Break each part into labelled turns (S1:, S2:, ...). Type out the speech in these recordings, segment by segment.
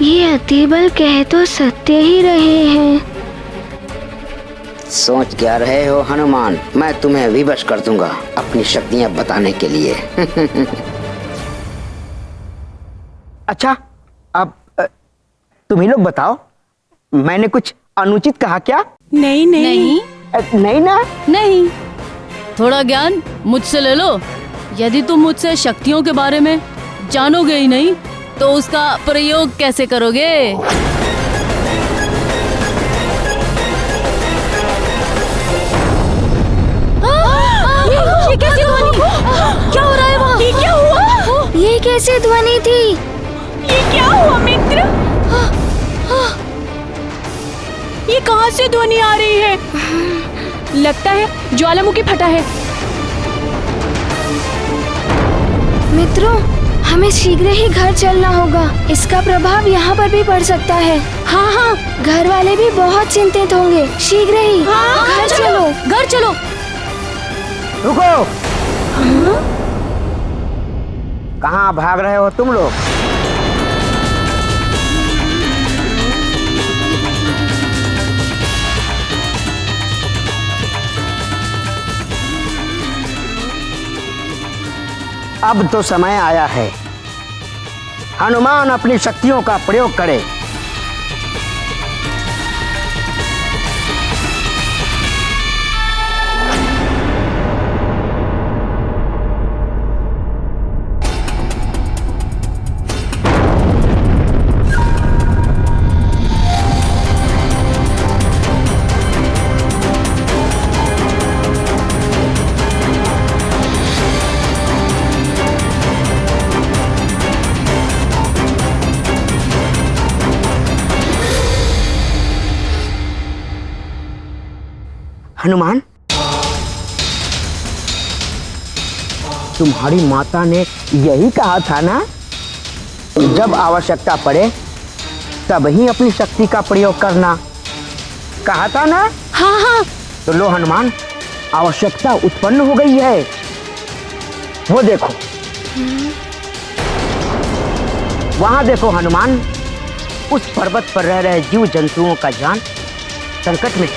S1: ये अतिबल कह तो सत्य ही रहे हैं।
S2: सोच क्या रहे हो हनुमान? मैं तुम्हें विवश कर दूंगा अपनी शक्तियां बताने के लिए।
S3: अच्छा, अब तुम ही लोग बताओ, मैंने कुछ अनुचित कहा क्या?
S4: नहीं नहीं
S3: नहीं ना?
S4: नहीं। थोड़ा ज्ञान मुझसे ले लो। यदि तुम मुझसे शक्तियों के बारे में जानोगे ही नहीं तो उसका प्रयोग कैसे करोगे? ये कैसी ध्वनि? क्या हो रहा है वहाँ? ये क्या हुआ?
S1: ये कैसी ध्वनि थी?
S4: ये क्या हुआ मित्र? ये कहाँ से ध्वनि आ रही है? लगता है ज्वालामुखी फटा है।
S1: मित्रों, हमें शीघ्र ही घर चलना होगा। इसका प्रभाव यहाँ पर भी पड़ सकता है।
S4: हाँ हाँ,
S1: घर वाले भी बहुत चिंतित होंगे। शीघ्र ही घर चलो।
S4: घर चलो।
S3: रुको। कहाँ भाग रहे हो तुम लोग? अब तो समय आया है हनुमान अपनी शक्तियों का प्रयोग करे। हनुमान, तुम्हारी माता ने यही कहा था ना, जब आवश्यकता पड़े तब ही अपनी शक्ति का प्रयोग करना, कहा था ना?
S4: हाँ हाँ।
S3: तो लो हनुमान, आवश्यकता उत्पन्न हो गई है। वो देखो, वहां देखो हनुमान, उस पर्वत पर रह रहे जीव जंतुओं का जान संकट में।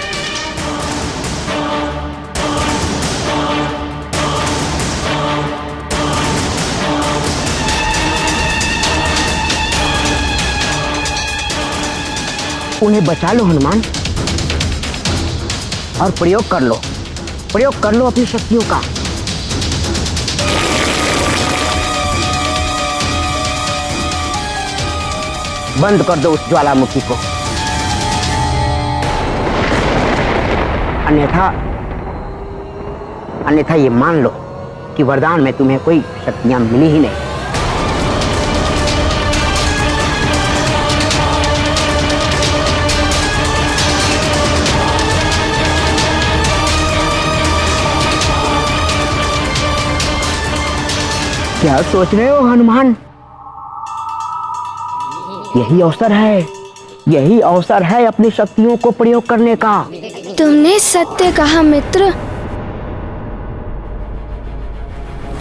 S3: उन्हें बचा लो हनुमान, और प्रयोग कर लो अपनी शक्तियों का। बंद कर दो उस ज्वालामुखी को, अन्यथा ये मान लो कि वरदान में तुम्हें कोई शक्तियां मिली ही नहीं। क्या सोच रहे हो हनुमान? यही अवसर है अपनी शक्तियों को प्रयोग करने का।
S1: तुमने सत्य कहा मित्र।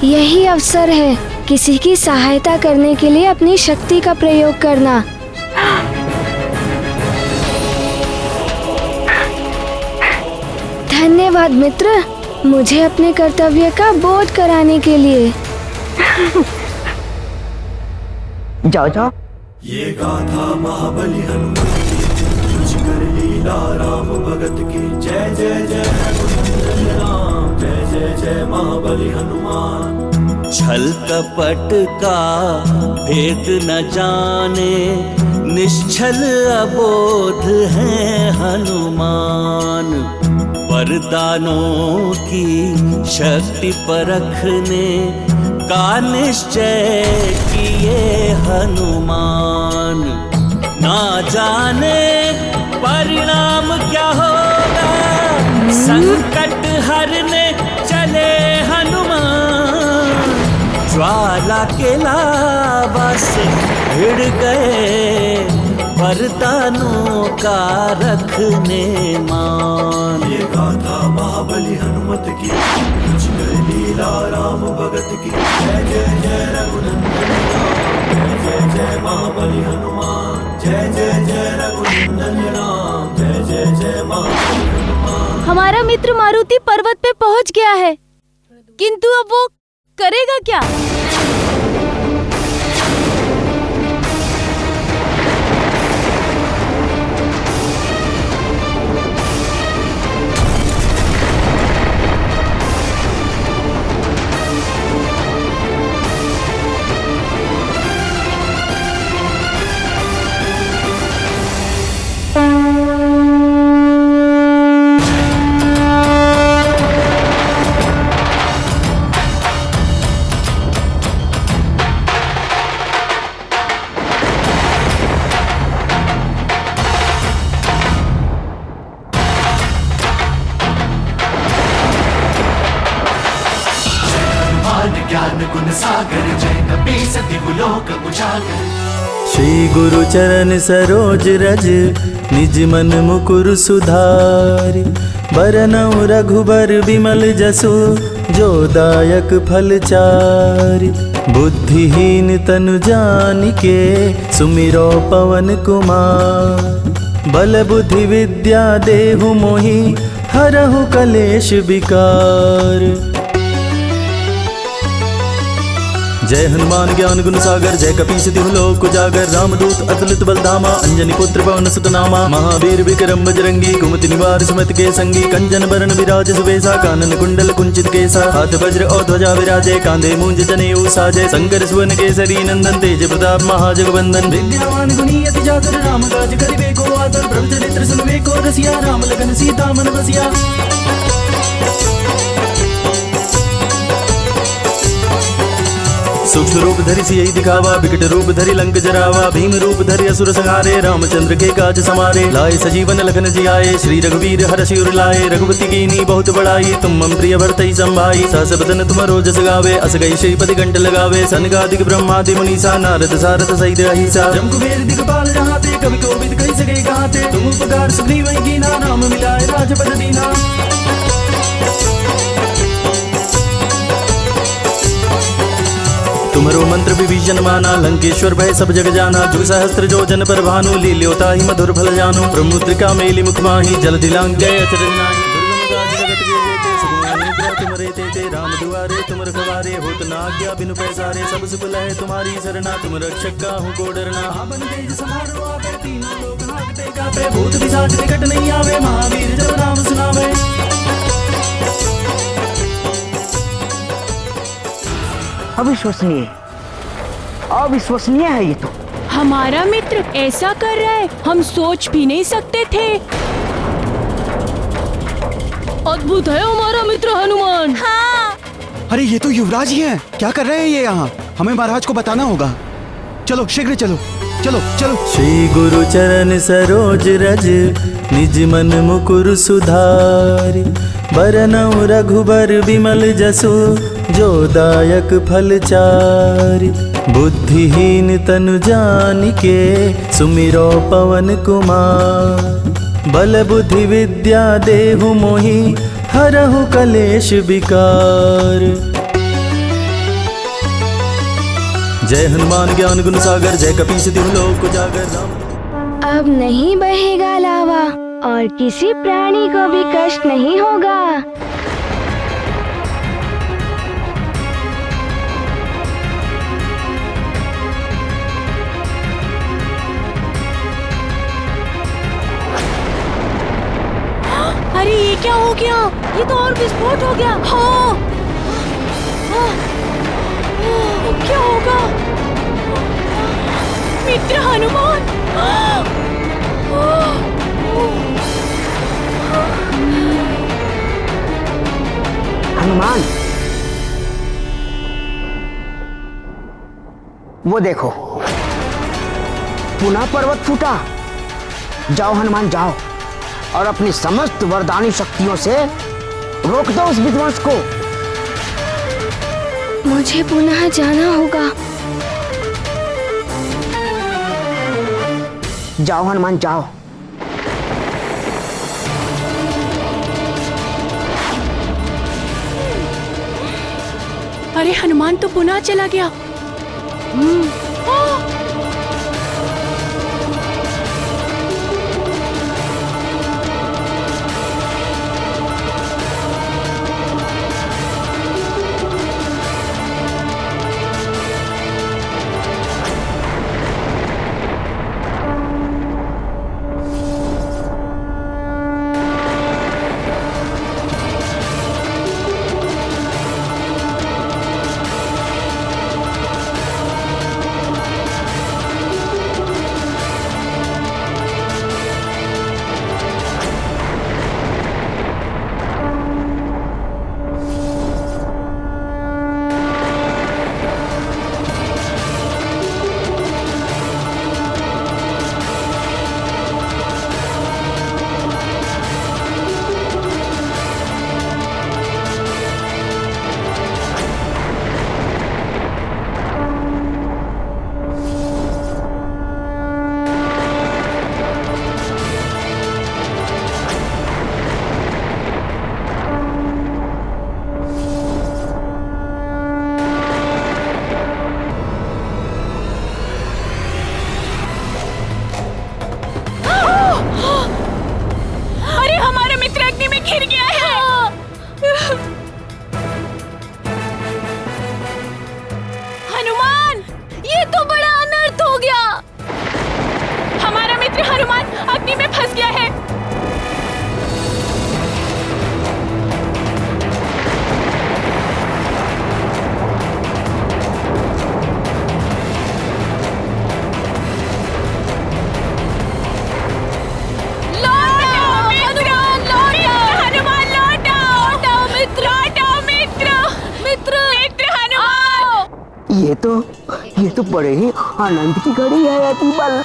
S1: यही अवसर है किसी की सहायता करने के लिए अपनी शक्ति का प्रयोग करना। धन्यवाद मित्र, मुझे अपने कर्तव्य का बोध कराने के लिए।
S3: जाओ।
S5: ये गाथा महाबली हनुमान की, कुछ कर लीला राम भगत की। जय जय जय रघुनंदन राम, जय जय जय महाबली हनुमान।
S6: छल कपट का भेद न जाने, निश्छल अबोध है हनुमान। वरदानों की शक्ति परखने का निश्चय किए हनुमान। ना जाने परिणाम क्या होगा, संकट हरने चले हनुमान। ज्वाला के लावा से भिड़ गए, वरदानों का रखने मान।
S5: ये गाथा महाबली हनुमत की, कुछ कर लीला राम भगत की। जय जय जय रघुनंदन राम, जय जय जय महाबली हनुमान।
S4: हमारा मित्र मारुति पर्वत पे पहुंच गया है, किंतु अब वो करेगा क्या?
S5: ज्ञान गुण सागर जय कपीस दिवलोक उजागर।
S6: श्री गुरु चरण सरोज रज निज मन मुकुर सुधारि। बरनउँ रघुबर विमल जसु जो दायक फल चारि। बुद्धिहीन तनु जानिके सुमिरो पवन कुमार। बल बुद्धि विद्या देहु मोहि हरहु कलेश विकार। जय हनुमान ज्ञान गुण सागर जय कपीस तिहु लोक उजागर। रामदूत अतुलित बलधामा अंजनी पुत्र पवन सुत नामा। महावीर विक्रम बजरंगी कुमति निवार सुमति के संगी। कंचन बरन विराज सुबेसा कानन कुंडल कुंचित केसा। हाथ वज्र और ध्वजा विराजे कांधे मूंज जनेऊ साजे। शंकर सुवन केसरी नंदन तेज प्रताप महाजगवंदन। विद्यावान गुणी अति जागर राम काज करिबे को आदर। प्रभु चरित्र सुनबे को रसिया राम लखन सीता मन बसिया। सूक्ष्म रूप धरि सियहि दिखावा विकट रूप धरि लंक जरावा। भीम रूप धरि असुर संहारे रामचंद्र के काज समारे। लाए सजीवन लखन जियाए श्री रघुवीर हरषि उर लाए। रघुपति कीन्ही बहुत बड़ाई तुम मम प्रिय भरतहि संभाई। सहस बदन तुम रोजस गावे अस गई श्रीपति कंठ लगावे। सनकादिक ब्रह्मादि मुनीसा नारद सारद सहित अहिसा। जम कुबेर दिगपाल जहाते कवि कोविद कहि सके गाते। तुम उपकार सुग्रीव कीन्हा राम मिलाए राजपद दीन्हा। तुम्हारो मंत्र विभीषण माना लंकेश्वर भय सब जग जाना। जुग सहस्त्र जो जन पर भानु लील्योता ही मधुर फल जानु। प्रमुद्रिका मेली मुख माही जल दिलांग जय अचरज नाहि। दुर्गम काज जगत के जेते सुगम अनुग्रह तुम रे ते। राम दुआरे तुम रखवारे होत न आज्ञा बिनु पैसारे। सब सुख लहे तुम्हारी सरना तुम रक्षक काहू को डरना। आपन तेज समारो आपे तीनों लोक हांकते कापे। भूत पिशाच निकट नहीं आवे महावीर जब नाम सुनावे।
S3: अविश्वसनीय अविश्वसनीय है ये तो।
S4: हमारा मित्र ऐसा कर रहा है, हम सोच भी नहीं सकते थे। अद्भुत है हमारा मित्र हनुमान। हाँ।
S7: अरे ये तो युवराज ही हैं। क्या कर रहे हैं ये यहाँ? हमें महाराज को बताना होगा। चलो शीघ्र चलो चलो चलो।
S6: श्री गुरु चरण सरोज रज निज मन मुकुर सुधारि। बरनउँ रघुबर विमल जसु जो दायक फल चारि। बुद्धिहीन तनु जानिके सुमिरो पवन कुमार। बल बुद्धि विद्या देहु मोहि हरहु कलेश विकार। जय हनुमान ज्ञान गुण सागर जय कपीस तिहु लोक उजागर।
S1: अब नहीं बहेगा लावा और किसी प्राणी को भी कष्ट नहीं होगा।
S4: अरे ये क्या हो गया? ये तो और विस्फोट हो गया। हाँ। क्या होगा? मित्र हनुमान।
S3: हनुमान वो देखो पुनः पर्वत फूटा। जाओ हनुमान जाओ और अपनी समस्त वरदानी शक्तियों से रोक दो उस विध्वंस को।
S1: मुझे पुनः जाना होगा।
S3: जाओ हनुमान जाओ।
S4: अरे हनुमान तो पुनः चला गया।
S3: ये तो बड़े ही आनंद की घड़ी है अतिबल।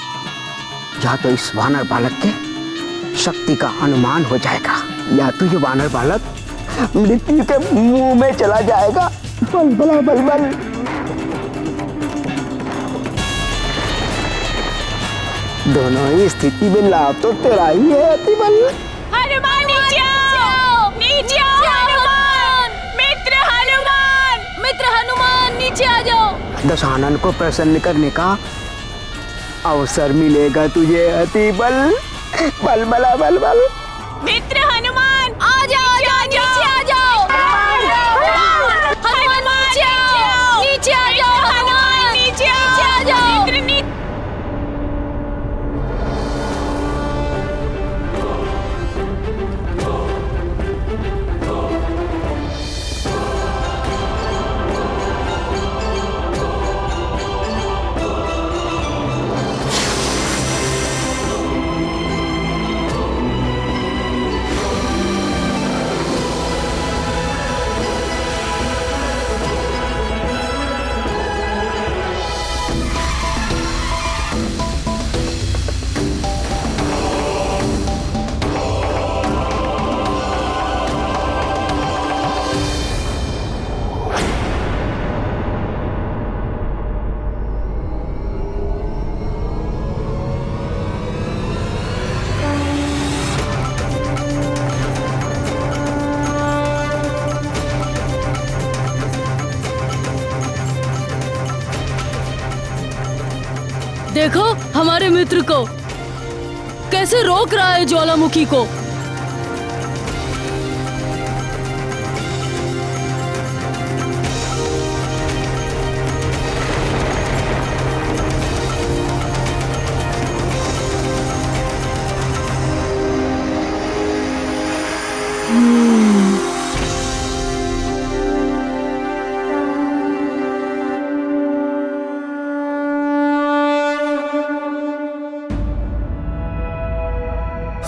S3: या तो इस वानर बालक के शक्ति का अनुमान हो जाएगा, या तो ये वानर बालक मृत्यु के मुंह में चला जाएगा। बल बला बल बल। दोनों ही स्थिति में लाभ तो तेरा ही है अतिबल।
S4: हनुमान नीचे आओ, नीचे आओ हनुमान, मित्र हनुमान नीचे आ जाओ।
S3: दशानन को प्रसन्न करने का अवसर मिलेगा तुझे अतिबल। बल बला बल बल।
S4: मित्र हनुमान आ जाओ, नीचे आ जाओ। हनुमान नीचे आ जाओ, हनुमान नीचे आ जाओ। देखो हमारे मित्र को कैसे रोक रहा है ज्वालामुखी को।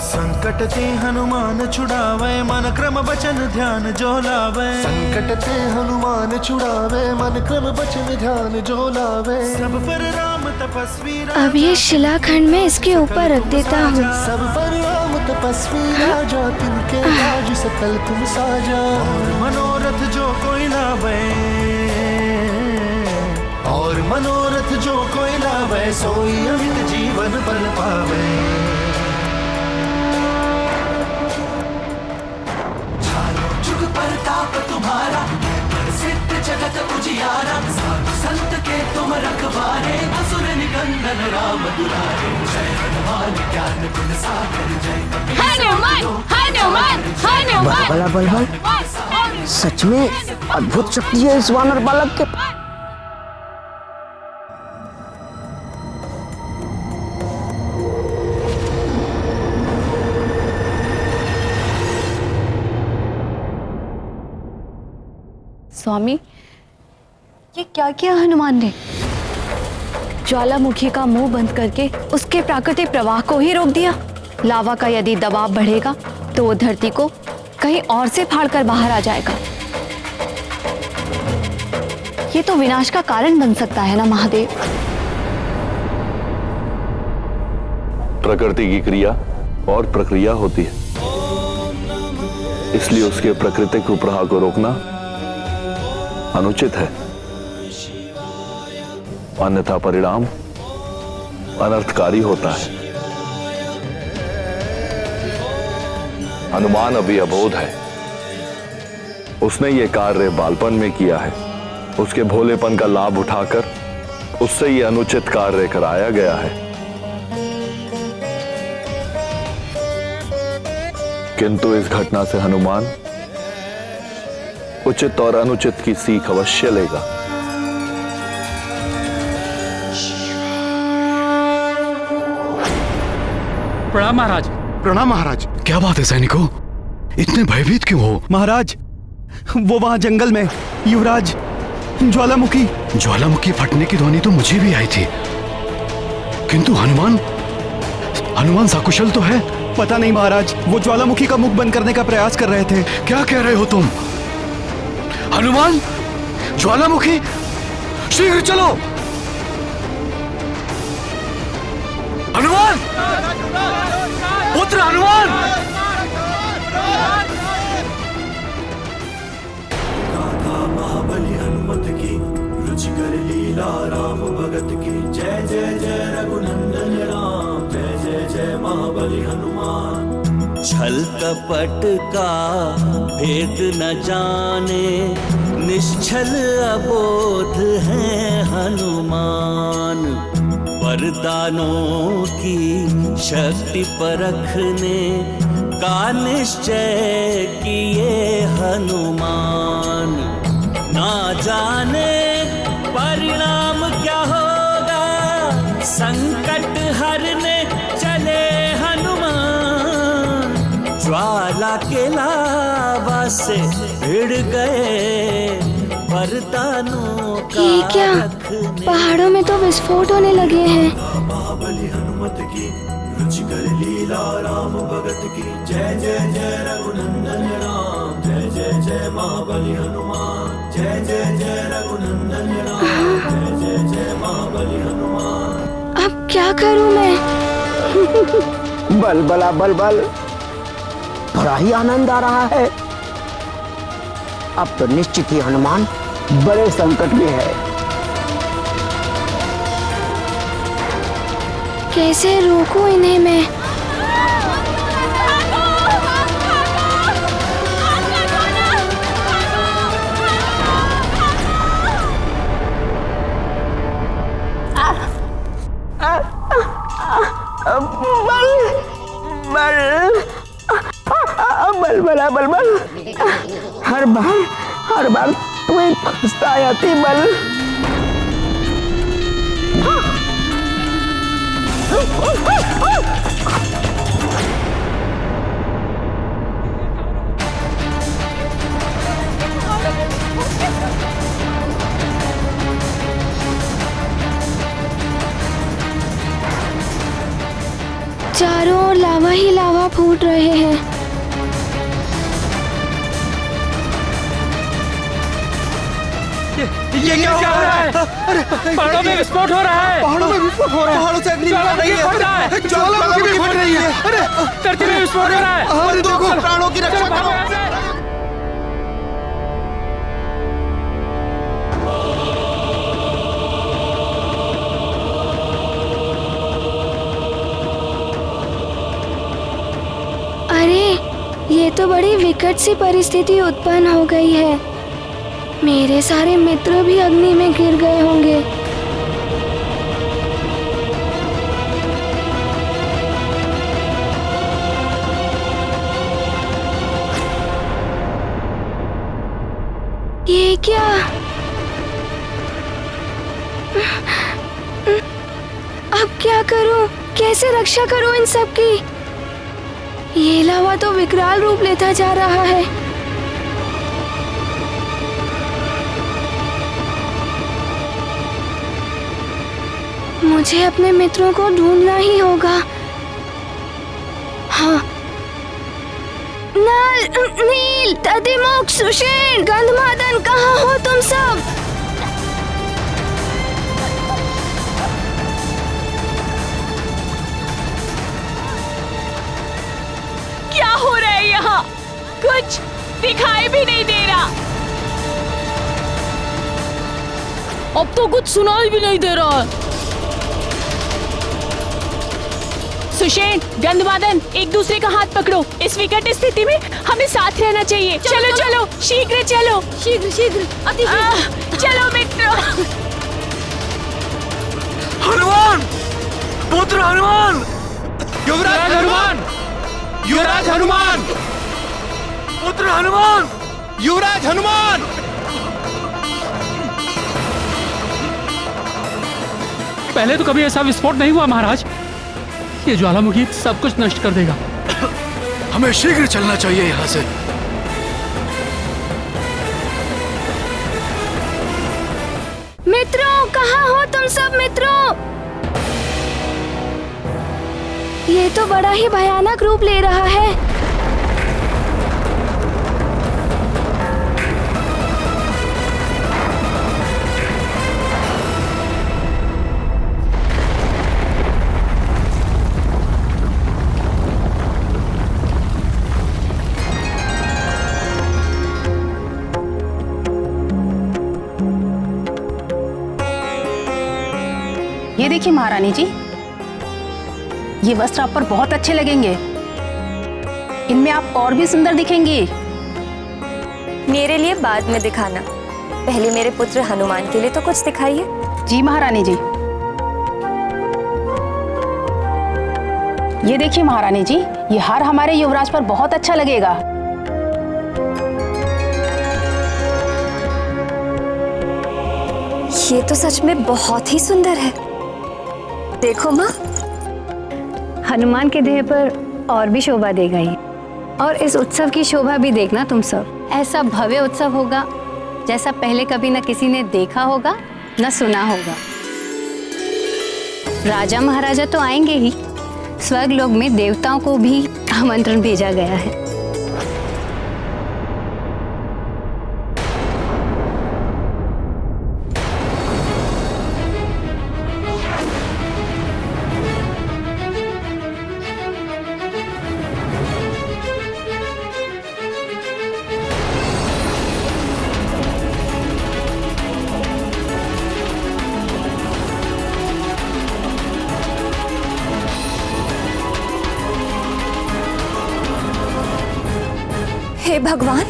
S5: संकट ते हनुमान छुड़ावे, मन क्रम बचन ध्यान जो लावे।
S8: संकट ते हनुमान छुड़ावे, मन क्रम बचन ध्यान जो लावे।
S5: सब पर राम तपस्वी
S1: अब ये शिलाखंड में इसके ऊपर रख देता हूँ।
S8: सब पर राम तपस्वी राजा, तिनके राज सकल तुम साजा।
S5: और मनोरथ जो कोई लावे, और मनोरथ जो कोई लावे, सोई अमित जीवन बल पावे। प्रताप तुम्हारा सिद्ध जगत उजियारा। साधु संत के तुम रखवारे, असुर निकंदन राम दुलारे। जय हनुमान ज्ञान गुण सागर, जय
S4: हनुमान हनुमान हनुमान।
S3: बल बल बल। सच में अद्भुत शक्ति है इस वानर बालक के।
S9: स्वामी, ये क्या किया हनुमान ने? ज्वालामुखी का मुंह बंद करके उसके प्राकृतिक प्रवाह को ही रोक दिया। लावा का यदि दबाव बढ़ेगा तो वो धरती को कहीं और से फाड़कर बाहर आ जाएगा। ये तो विनाश का कारण बन सकता है ना महादेव?
S10: प्रकृति की क्रिया और प्रक्रिया होती है, इसलिए उसके प्राकृतिक प्रवाह को रोकना अनुचित है, अन्यथा परिणाम अनर्थकारी होता है। हनुमान अभी अबोध है, उसने ये कार्य बालपन में किया है। उसके भोलेपन का लाभ उठाकर उससे ये अनुचित कार्य कराया गया है। किंतु इस घटना से हनुमान उचित और अनुचित की सीख अवश्य लेगा।
S11: प्रणाम महाराज।
S7: प्रणाम महाराज।
S11: क्या बात है सैनिकों, इतने भयभीत क्यों हो?
S7: महाराज, वो वहां जंगल में युवराज
S11: ज्वालामुखी फटने की ध्वनि तो मुझे भी आई थी, किंतु हनुमान सकुशल तो है?
S7: पता नहीं महाराज, वो ज्वालामुखी का मुख बंद करने का प्रयास कर रहे थे।
S11: क्या कह रहे हो तुम? हनुमान ज्वालामुखी शीघ्र चलो। हनुमान, पुत्र हनुमान।
S5: गाथा महाबली हनुमत की, रुचिकर लीला राम भगत की। जय जय जय रघुनंदन राम, जय जय जय महाबली हनुमान।
S12: छल कपट का भेद न जाने, निश्छल अबोध है हनुमान। वरदानों की शक्ति परखने का निश्चय किए हनुमान। ना जाने परिणाम क्या होगा, संकट हरने चले हनुमान। ज्वाला के लावा से भिड़ गए वरदानों का।
S1: ये क्या? पहाड़ों में तो विस्फोट होने लगे हैं।
S5: महाबली हनुमत की, रुचिकर लीला राम भगत की। जय जय जय रघुनंदन राम, जय जय जय महाबली हनुमान। जय जय जय रघुनंदन राम, जय जय जय महाबली हनुमान।
S1: अब क्या करूं मैं?
S3: बल बला बल बल, बड़ा ही आनंद आ रहा है। अब तो निश्चित ही हनुमान बड़े संकट में है।
S1: कैसे रोकूं इन्हें मैं?
S3: बल बला बल बल, हर बार तुम्हें फंसता आती बल।
S1: चारों ओर लावा ही लावा फूट रहे हैं।
S13: ये क्या हो रहा है? पहाड़ों में विस्फोट हो रहा है।
S7: पहाड़ों में विस्फोट हो रहा है। पहाड़ों से अग्नि निकल रही है। ज्वालामुखी फट रही है। अरे
S13: धरती में विस्फोट हो रहा है।
S7: हमारे देखो, प्राणों की रक्षा करो।
S1: अरे ये तो बड़ी विकट सी परिस्थिति उत्पन्न हो गई है। मेरे सारे मित्र भी अग्नि में गिर गए होंगे। ये क्या? अब क्या करूं? कैसे रक्षा करूं इन सब की? ये लावा तो विकराल रूप लेता जा रहा है। मुझे अपने मित्रों को ढूंढना ही होगा। हाँ, नल, नील, दधिमुख, सुषेण, गंधमादन, कहाँ हो तुम सब?
S4: क्या हो रहा है यहाँ? कुछ दिखाई भी नहीं दे रहा। अब तो कुछ सुनाई भी नहीं दे रहा है। सुषेण, गंधमादन, एक दूसरे का हाथ पकड़ो। इस विकट स्थिति में हमें साथ रहना चाहिए। चलो चलो, शीघ्र चलो। शीघ्र शीघ्र, अति चलो मित्रों।
S11: हनुमान, पुत्र हनुमान,
S13: युवराज हनुमान, युवराज हनुमान,
S11: पुत्र हनुमान,
S7: युवराज हनुमान।
S13: पहले तो कभी ऐसा विस्फोट नहीं हुआ महाराज। ये ज्वालामुखी सब कुछ नष्ट कर देगा।
S11: हमें शीघ्र चलना चाहिए यहाँ से।
S1: मित्रों, कहाँ हो तुम सब मित्रों? ये तो बड़ा ही भयानक रूप ले रहा है।
S14: ये देखिए महारानी जी, ये वस्त्र आप पर बहुत अच्छे लगेंगे। इनमें आप और भी सुंदर दिखेंगी।
S1: मेरे लिए बाद में दिखाना, पहले मेरे पुत्र हनुमान के लिए तो कुछ दिखाइए।
S14: जी महारानी जी। ये देखिए महारानी जी, ये हार हमारे युवराज पर बहुत अच्छा लगेगा।
S1: ये तो सच में बहुत ही सुंदर है। देखो माँ,
S15: हनुमान के देह पर और भी शोभा देगा ये। और इस उत्सव की शोभा भी देखना तुम सब। ऐसा भव्य उत्सव होगा जैसा पहले कभी न किसी ने देखा होगा न सुना होगा। राजा महाराजा तो आएंगे ही, स्वर्ग लोक में देवताओं को भी आमंत्रण भेजा गया है।
S1: हे भगवान,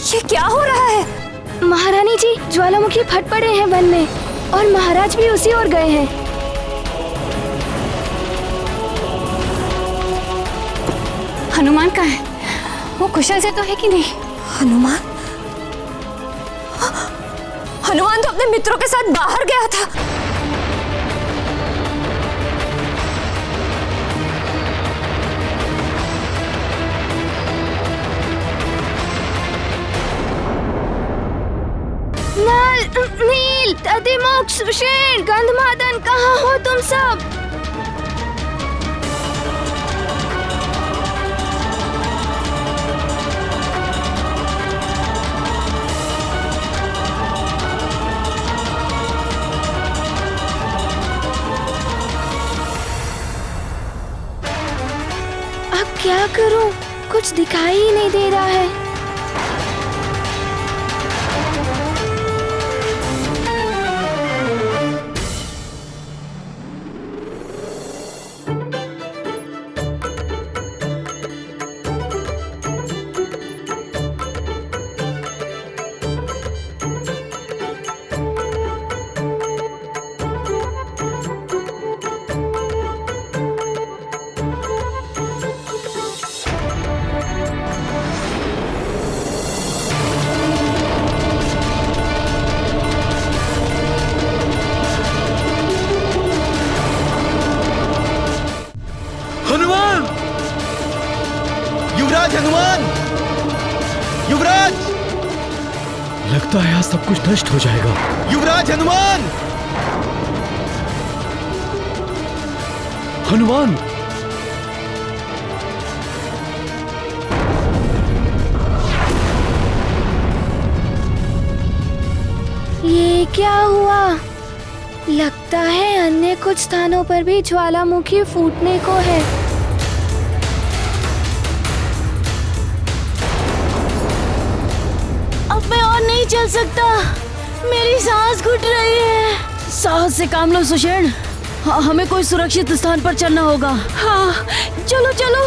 S1: ये क्या हो रहा है? महारानी जी, ज्वालामुखी फट पड़े हैं वन में और महाराज भी उसी ओर गए हैं।
S15: हनुमान कहाँ है? वो कुशल से तो है कि नहीं?
S1: हनुमान हनुमान तो अपने मित्रों के साथ बाहर गया था। नील, अतिमुख, सुषेण, गंधमादन, कहाँ हो तुम सब? अब क्या करूं? कुछ दिखाई ही नहीं दे रहा है।
S7: युवराज हनुमान! युवराज!
S11: लगता है आज सब कुछ नष्ट हो जाएगा।
S7: युवराज हनुमान!
S11: हनुमान!
S1: ये क्या हुआ? लगता है अन्य कुछ स्थानों पर भी ज्वालामुखी फूटने को है।
S4: अब मैं और नहीं चल सकता, मेरी सांस घुट रही है। साहस से काम लो सुषेण, हमें कोई सुरक्षित स्थान पर चलना होगा। हाँ, चलो चलो।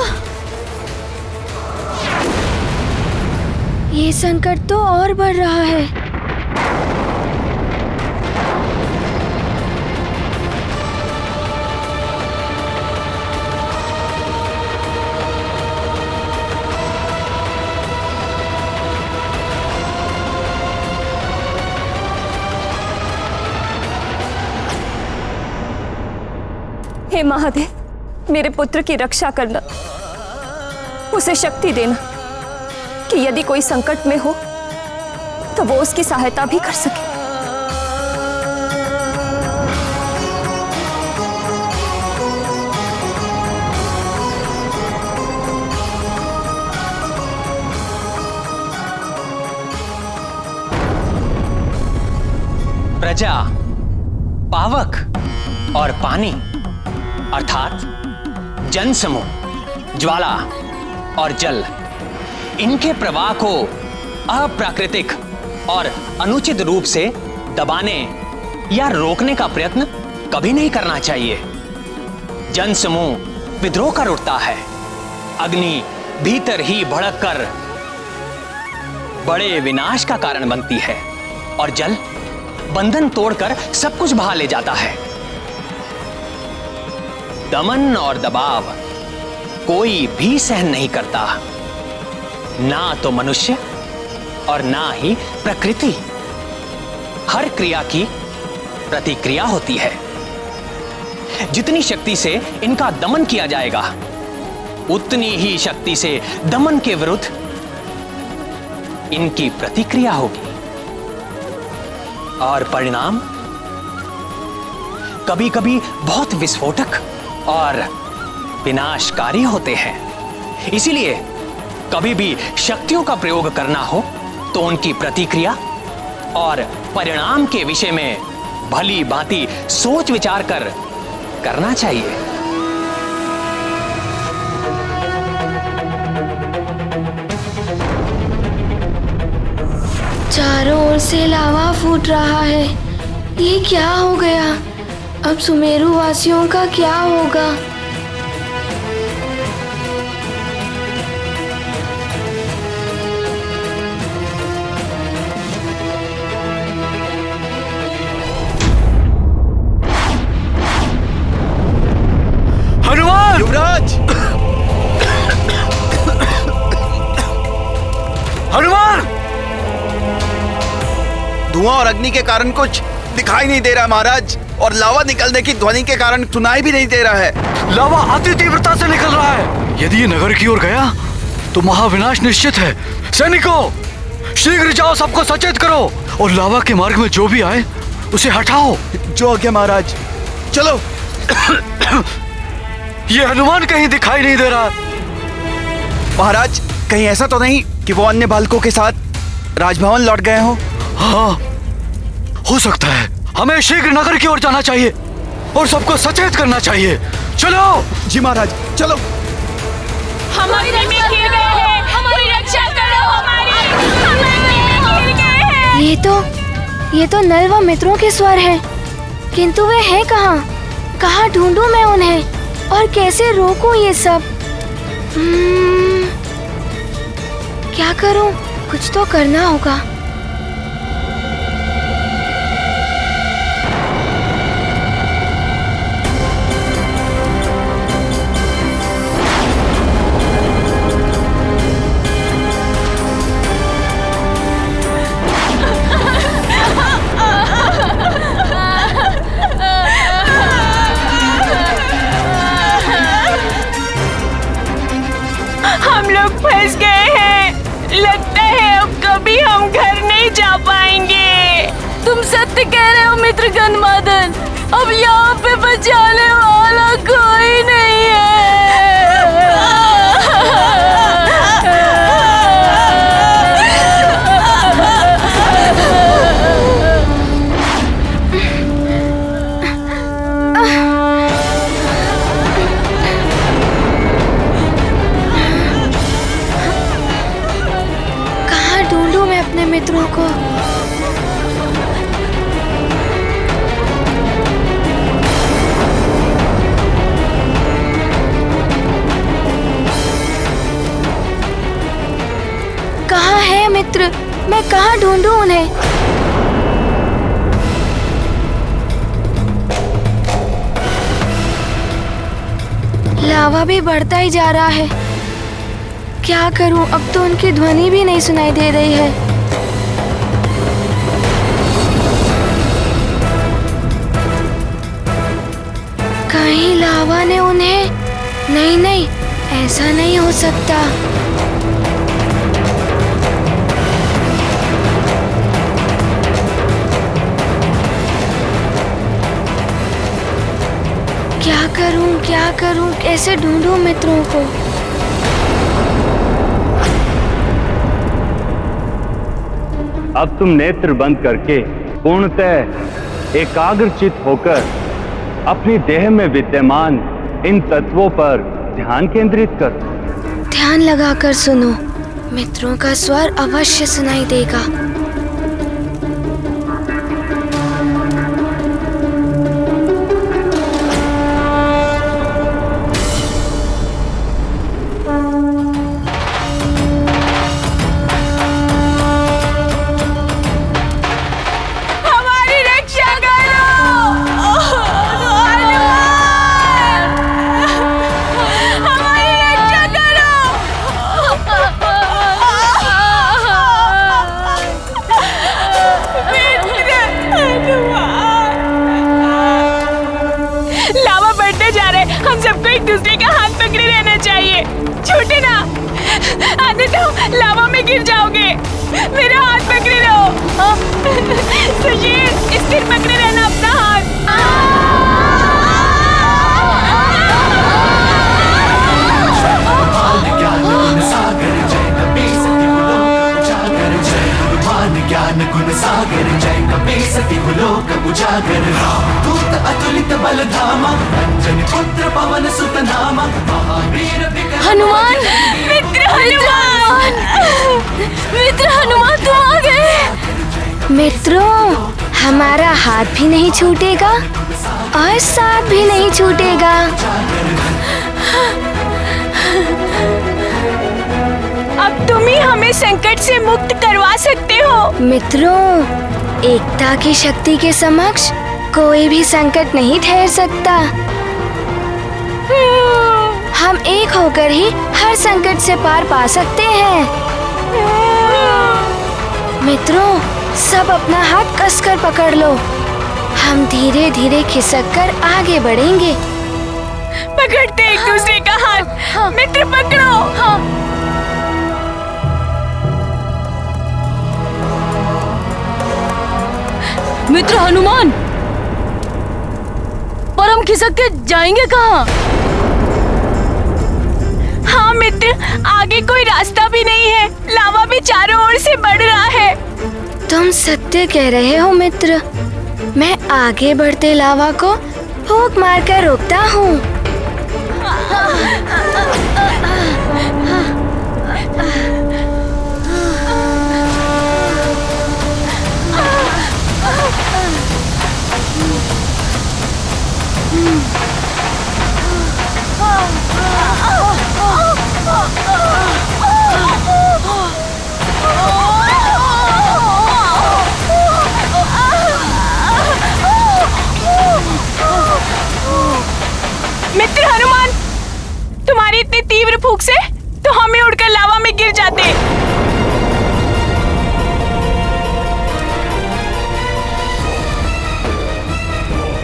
S1: ये संकट तो और बढ़ रहा है। हे महादेव, मेरे पुत्र की रक्षा करना, उसे शक्ति देना कि यदि कोई संकट में हो तो वो उसकी सहायता भी कर सके।
S16: प्रजा, पावक और पानी अर्थात जन समूह, ज्वाला और जल, इनके प्रवाह को अप्राकृतिक और अनुचित रूप से दबाने या रोकने का प्रयत्न कभी नहीं करना चाहिए। जन समूह विद्रोह कर उठता है, अग्नि भीतर ही भड़क कर बड़े विनाश का कारण बनती है और जल बंधन तोड़कर सब कुछ बहा ले जाता है। दमन और दबाव कोई भी सहन नहीं करता, ना तो मनुष्य और ना ही प्रकृति। हर क्रिया की प्रतिक्रिया होती है। जितनी शक्ति से इनका दमन किया जाएगा, उतनी ही शक्ति से दमन के विरुद्ध इनकी प्रतिक्रिया होगी और परिणाम कभी कभी बहुत विस्फोटक और विनाशकारी होते हैं। इसीलिए कभी भी शक्तियों का प्रयोग करना हो तो उनकी प्रतिक्रिया और परिणाम के विषय में भली भांति सोच विचार कर करना चाहिए।
S17: चारों ओर से लावा फूट रहा है। ये क्या हो गया? अब सुमेरु वासियों का क्या होगा?
S11: हनुमान!
S7: युवराज!
S11: हनुमान!
S7: धुआं और अग्नि के कारण कुछ दिखाई नहीं दे रहा महाराज, और लावा निकलने की ध्वनि के कारण सुनाई भी नहीं दे रहा है।
S11: लावा अति तीव्रता से निकल रहा है। यदि ये नगर की ओर गया तो महाविनाश निश्चित है। सैनिकों, शीघ्र जाओ, सबको सचेत करो और लावा के मार्ग में जो भी आए उसे हटाओ।
S7: जो आज्ञा महाराज। चलो।
S11: ये हनुमान कहीं दिखाई नहीं दे रहा।
S7: महाराज, कहीं ऐसा तो नहीं कि वो अन्य बालकों के साथ राजभवन लौट गए हो?
S11: हाँ, हो सकता है। हमें शीघ्र नगर की ओर जाना चाहिए और सबको सचेत करना चाहिए। चलो।
S7: जी महाराज, चलो।
S4: हमारी रक्षा करो,
S17: ये तो नल व मित्रों के स्वर हैं, किंतु वे हैं कहाँ? कहाँ ढूंढूं मैं उन्हें और कैसे रोकूं ये सब? क्या करूं? कुछ तो करना होगा।
S4: हम लोग फंस गए हैं। लगता है अब कभी हम घर नहीं जा पाएंगे। तुम सत्य कह रहे हो मित्र गंधमादन, अब यहाँ पे बचाने वाला कोई नहीं
S17: मित्रों को। कहाँ है मित्र? मैं कहाँ ढूंढूं उन्हें? लावा भी बढ़ता ही जा रहा है। क्या करूं? अब तो उनकी ध्वनि भी नहीं सुनाई दे रही है। कहीं लावा ने उन्हें... नहीं, ऐसा नहीं हो सकता। क्या करूं? कैसे ढूंढूं मित्रों को?
S18: अब तुम नेत्र बंद करके पूर्णतः एकाग्रचित होकर अपनी देह में विद्यमान इन तत्वों पर ध्यान केंद्रित कर।
S17: ध्यान लगाकर सुनो, मित्रों का स्वर अवश्य सुनाई देगा।
S4: हम सबको एक दूसरे का हाथ पकड़े रहना चाहिए। छूटे ना, आने तो लावा में गिर जाओगे। मेरा हाथ पकड़े रहो। सुशील, स्थिर पकड़े रहना अपना हाथ।
S5: ज्ञान गुण सागर जय कपीसति लोक उजागर रामदूत अतुलित बल धामा अंजनी पुत्र पवन सुत नामा महावीर विक्रम
S4: हनुमान, मित्र हनुमान, मित्र हनुमान तुम आ गए।
S17: मित्रों, हमारा हाथ भी नहीं छूटेगा और साथ भी नहीं छूटेगा।
S4: अब तुम ही हमें संकट से मुक्त करवा सकते हो।
S17: मित्रों, एकता की शक्ति के समक्ष कोई भी संकट नहीं ठहर सकता। हम एक होकर ही हर संकट से पार पा सकते हैं। मित्रों, सब अपना हाथ कसकर पकड़ लो। हम धीरे धीरे खिसक कर आगे बढ़ेंगे।
S4: पकड़ते एक दूसरे का हाथ। मित्र पकड़ो।
S19: मित्र हनुमान, पर हम खिसक के जाएंगे कहाँ?
S4: हाँ मित्र, आगे कोई रास्ता भी नहीं है। लावा भी चारों ओर से बढ़ रहा है।
S17: तुम सत्य कह रहे हो मित्र। मैं आगे बढ़ते लावा को फूंक मारकर रोकता हूँ।
S4: मित्र हनुमान, तुम्हारी इतनी तीव्र फूंक से तो हमें उड़कर लावा में गिर जाते।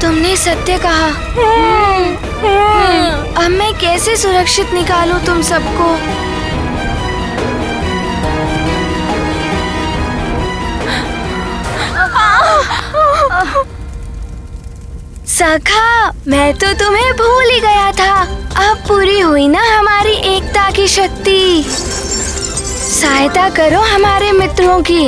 S17: तुमने सत्य कहा। अब मैं कैसे सुरक्षित निकालूं तुम सबको? सखा, मैं तो तुम्हें भूल ही गया था। अब पूरी हुई ना हमारी एकता की शक्ति। सहायता करो हमारे मित्रों की।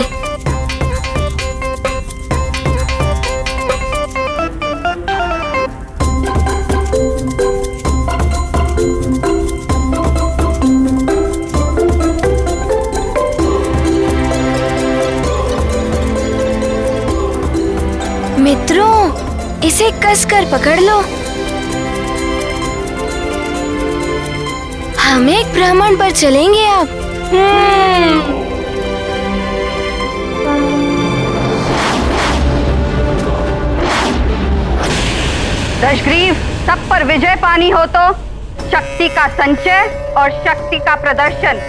S17: मित्रों, इसे कसकर पकड़ लो। हम एक भ्रमण पर चलेंगे अब।
S20: दशग्रीव, सब पर विजय पानी हो तो शक्ति का संचय और शक्ति का प्रदर्शन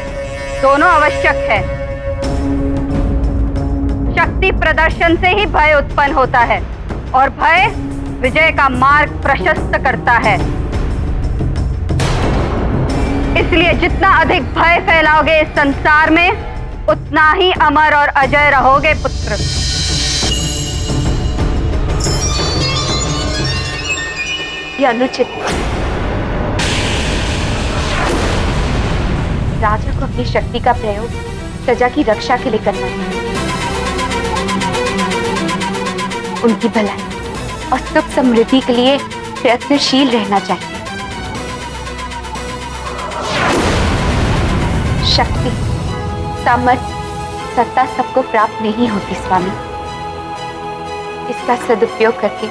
S20: दोनों आवश्यक है। शक्ति प्रदर्शन से ही भय उत्पन्न होता है और भय विजय का मार्ग प्रशस्त करता है। इसलिए जितना अधिक भय फैलाओगे इस संसार में, उतना ही अमर और अजय रहोगे पुत्र।
S21: यह अनुचित। राजा को अपनी शक्ति का प्रयोग प्रजा की रक्षा के लिए करना चाहिए। उनकी भलाई और सुख समृद्धि के लिए प्रयत्नशील रहना चाहिए। शक्ति, सामर्थ्य, सत्ता सबको प्राप्त नहीं होती स्वामी। इसका सदुपयोग करके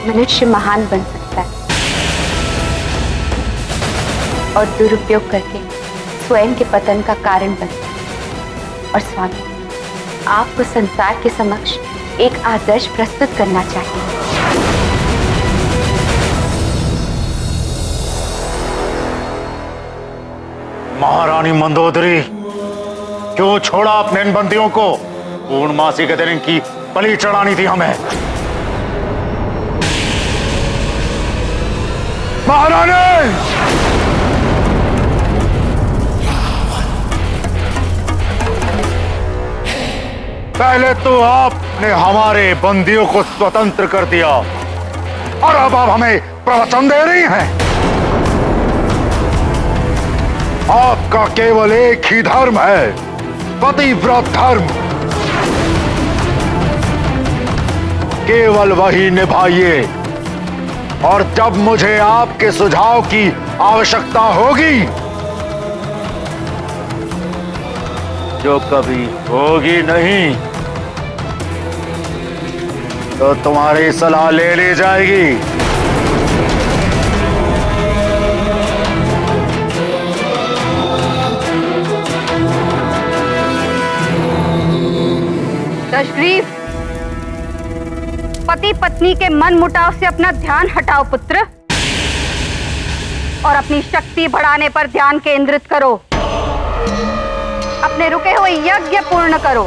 S21: मनुष्य महान बन सकता है और दुरुपयोग करके स्वयं के पतन का कारण बनता है। और स्वामी, आपको संसार के समक्ष एक आदर्श प्रस्तुत करना चाहिए।
S18: महारानी मंदोदरी, क्यों छोड़ा अपने इन बंदियों को? पूर्णमासी के दिन इनकी बलि चढ़ानी थी हमें।
S10: महारानी! पहले तो आपने हमारे बंदियों को स्वतंत्र कर दिया और अब आप हमें प्रवचन दे रही हैं। आपका केवल एक ही धर्म है, पतिव्रत धर्म। केवल वही निभाइए और जब मुझे आपके सुझाव की आवश्यकता होगी, जो कभी होगी नहीं, तो तुम्हारी सलाह ले ली जाएगी।
S20: तशरीफ, पति पत्नी के मन मुटाव से अपना ध्यान हटाओ पुत्र, और अपनी शक्ति बढ़ाने पर ध्यान केंद्रित करो। अपने रुके हुए यज्ञ पूर्ण करो।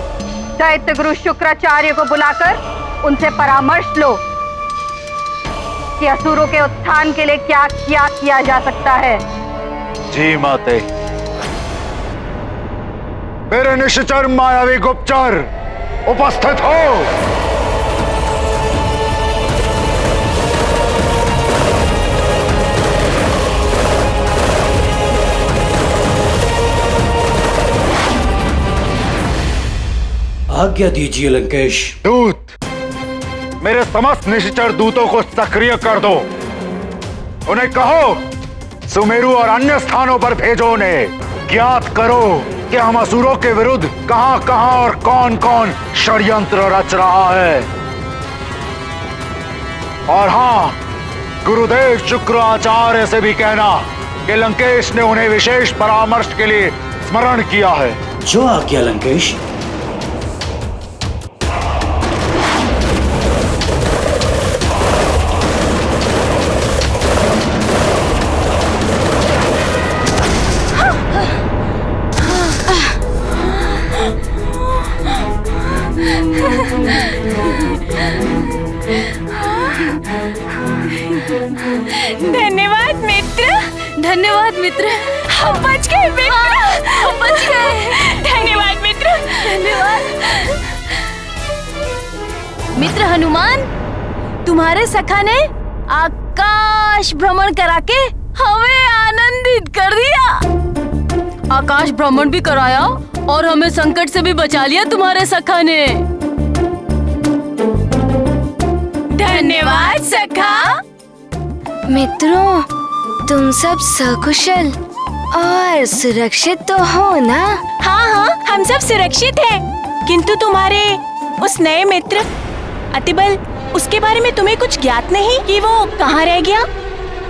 S20: दैत्य गुरु शुक्राचार्य को बुलाकर उनसे परामर्श लो कि असुरों के उत्थान के लिए क्या किया जा सकता है।
S10: जी माते। मेरे निश्चर मायावी गुप्तचर उपस्थित हो।
S12: आज्ञा दीजिए लंकेश।
S10: दूत, मेरे समस्त निश्चर दूतों को सक्रिय कर दो। उन्हें कहो सुमेरु और अन्य स्थानों पर भेजो। उन्हें ज्ञात करो कि हम असुरों के विरुद्ध कहां कहां और कौन कौन षड्यंत्र रच रहा है। और हां, गुरुदेव शुक्राचार्य से भी कहना कि लंकेश ने उन्हें विशेष परामर्श के लिए स्मरण किया है।
S12: जो आज्ञा लंकेश।
S4: धन्यवाद मित्र, धन्यवाद मित्र, हम बच गए मित्र, हम बच गए। धन्यवाद मित्र, धन्यवाद। मित्र हनुमान, तुम्हारे सखा ने आकाश भ्रमण करा के हमें आनंदित कर दिया। आकाश भ्रमण भी कराया और हमें संकट से भी बचा लिया तुम्हारे सखा ने। धन्यवाद सखा।
S17: मित्रों, तुम सब सकुशल और सुरक्षित तो हो ना?
S4: हाँ हाँ, हम सब सुरक्षित हैं। किंतु तुम्हारे उस नए मित्र अतिबल, उसके बारे में तुम्हें कुछ ज्ञात नहीं कि वो कहाँ रह गया?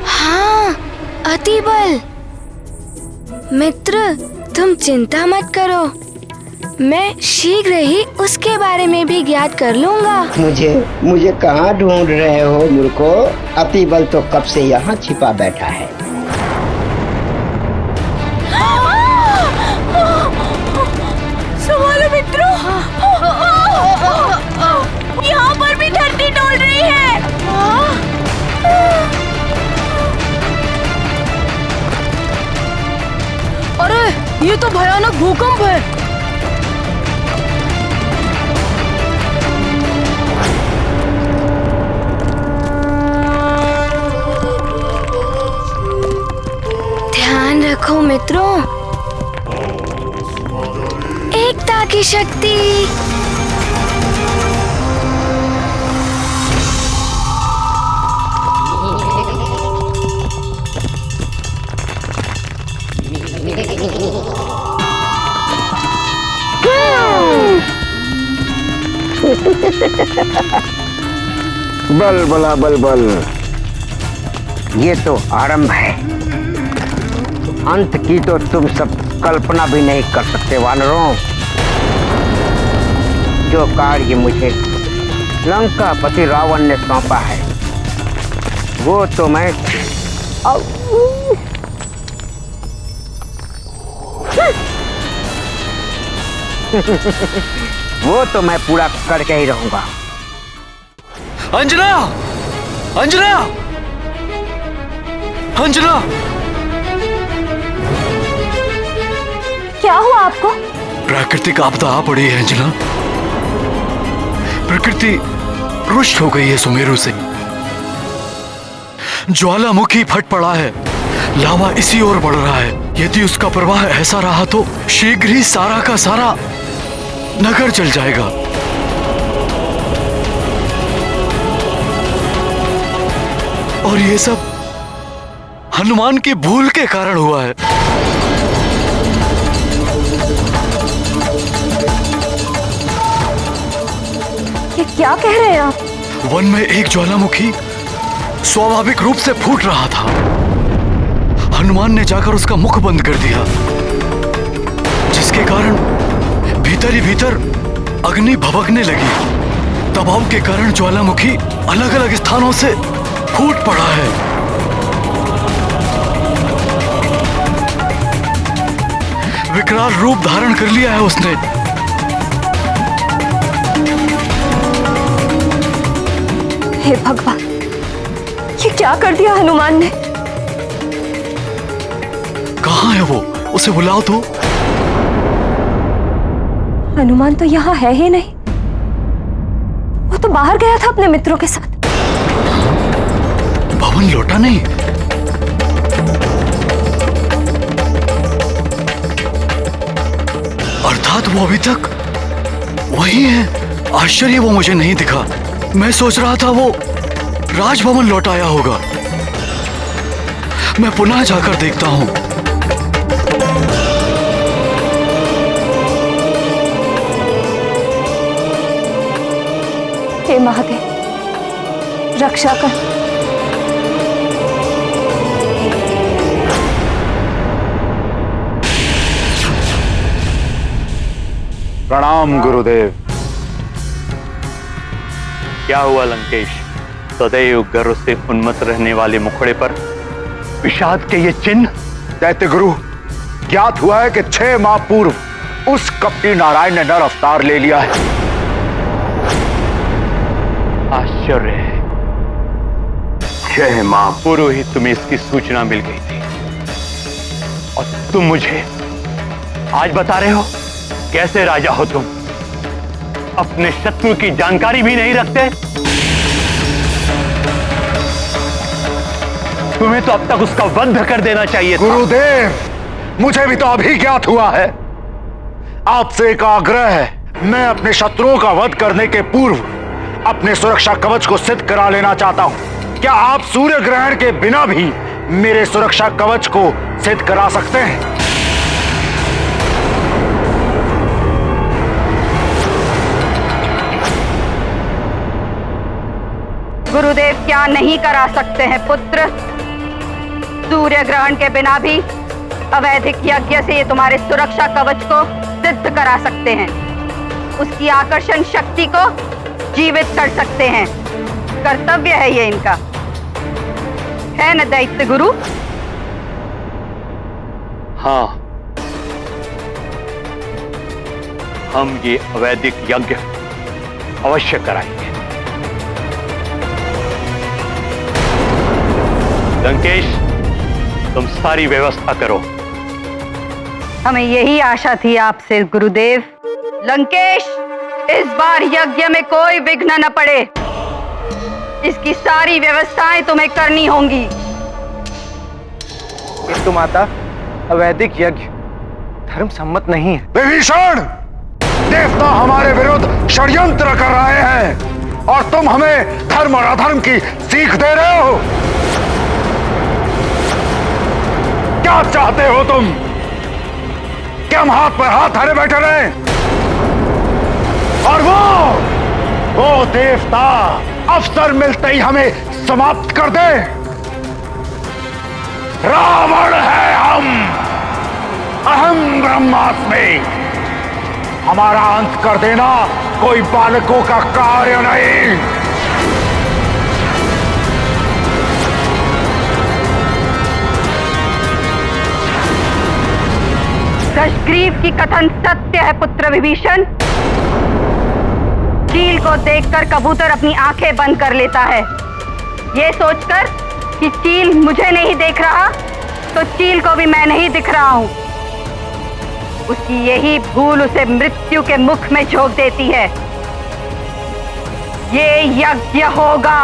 S17: हाँ, अतिबल मित्र, तुम चिंता मत करो, मैं शीघ्र ही उसके बारे में भी ज्ञात कर लूंगा।
S3: मुझे कहाँ ढूंढ रहे हो मूर्खो? अतिबल तो कब से यहाँ छिपा बैठा है।
S4: संभालो मित्रों, यहाँ पर भी धरती डोल रही है। अरे, ये तो भयानक भूकंप है।
S17: ध्यान रखो मित्रों, एकता की शक्ति।
S3: बल बला बल बल, ये तो आरंभ है, अंत की तो तुम सब कल्पना भी नहीं कर सकते वानरों। जो कार्य मुझे लंकापति रावण ने सौंपा है, वो तो मैं वो तो मैं पूरा करके ही रहूंगा।
S11: अंजना! अंजना! अंजना,
S1: क्या हुआ आपको?
S11: प्राकृतिक आपदा आ पड़ी है अंजना। प्रकृति रुष्ट हो गई है सुमेरु से। ज्वालामुखी फट पड़ा है, लावा इसी ओर बढ़ रहा है। यदि उसका प्रवाह ऐसा रहा तो शीघ्र ही सारा का सारा नगर जल जाएगा। और ये सब हनुमान की भूल के कारण हुआ है।
S1: ये क्या कह रहे हैं आप?
S11: वन में एक ज्वालामुखी स्वाभाविक रूप से फूट रहा था। हनुमान ने जाकर उसका मुख बंद कर दिया, जिसके कारण भीतर ही भीतर अग्नि भभकने लगी। दबाव के कारण ज्वालामुखी अलग अलग स्थानों से फूट पड़ा है। विकराल रूप धारण कर लिया है उसने।
S1: हे भगवान, ये क्या कर दिया हनुमान ने?
S11: कहाँ है वो? उसे बुलाओ तो।
S1: हनुमान तो यहाँ है ही नहीं। वो तो बाहर गया था अपने मित्रों के साथ।
S11: भवन लौटा नहीं? अर्थात वो अभी तक वही है। आश्चर्य वो मुझे नहीं दिखा। मैं सोच रहा था वो राजभवन लौट आया होगा। मैं पुनः जाकर देखता हूं।
S1: हे महादेव, रक्षा कर।
S10: प्रणाम गुरुदेव।
S18: क्या हुआ लंकेश? सदैव गर्व से उन्मत्त रहने वाले मुखड़े पर विषाद के ये चिन्ह?
S10: दैत्य गुरु, ज्ञात हुआ है कि 6 माह पूर्व उस कपटी नारायण ने नर अवतार ले लिया है।
S18: आश्चर्य है, 6 माह पूर्व ही तुम्हें इसकी सूचना मिल गई थी और तुम मुझे आज बता रहे हो? कैसे राजा हो तुम? अपने शत्रु की जानकारी भी नहीं रखते? तुम्हें तो अब तक उसका वध कर देना चाहिए था।
S10: गुरुदेव, मुझे भी तो अभी ज्ञात हुआ है। आपसे एक आग्रह है। मैं अपने शत्रुओं का वध करने के पूर्व अपने सुरक्षा कवच को सिद्ध करा लेना चाहता हूं। क्या आप सूर्य ग्रहण के बिना भी मेरे सुरक्षा कवच को सिद्ध करा सकते हैं?
S20: गुरुदेव क्या नहीं करा सकते हैं पुत्र? सूर्य ग्रहण के बिना भी अवैधिक यज्ञ से ये तुम्हारे सुरक्षा कवच को सिद्ध करा सकते हैं। उसकी आकर्षण शक्ति को जीवित कर सकते हैं। कर्तव्य है ये इनका, है न दैत्य गुरु?
S18: हाँ, हम ये अवैधिक यज्ञ अवश्य कराएंगे। लंकेश, तुम सारी व्यवस्था करो।
S20: हमें यही आशा थी आपसे गुरुदेव। लंकेश, इस बार यज्ञ में कोई विघ्न न पड़े। इसकी सारी व्यवस्थाएं तुम्हें करनी होंगी।
S2: किंतु माता, अवैधिक यज्ञ धर्म सम्मत नहीं है।
S10: विभीषण, देवता हमारे विरुद्ध षड्यंत्र कर रहे हैं और तुम हमें धर्म और अधर्म की सीख दे रहे हो। क्या चाहते हो तुम? क्या हम हाथ पर हाथ धरे बैठे रहे? और वो देवता अवसर मिलते ही हमें समाप्त कर दे। रावण है हम, अहम ब्रह्मास्मि। हमारा अंत कर देना कोई बालकों का कार्य नहीं।
S20: दशग्रीव की कथन सत्य है पुत्र विभीषण। चील को देखकर कबूतर अपनी आंखें बंद कर लेता है, ये सोचकर कि चील मुझे नहीं देख रहा तो चील को भी मैं नहीं दिख रहा हूं। उसकी यही भूल उसे मृत्यु के मुख में झोंक देती है। ये यज्ञ होगा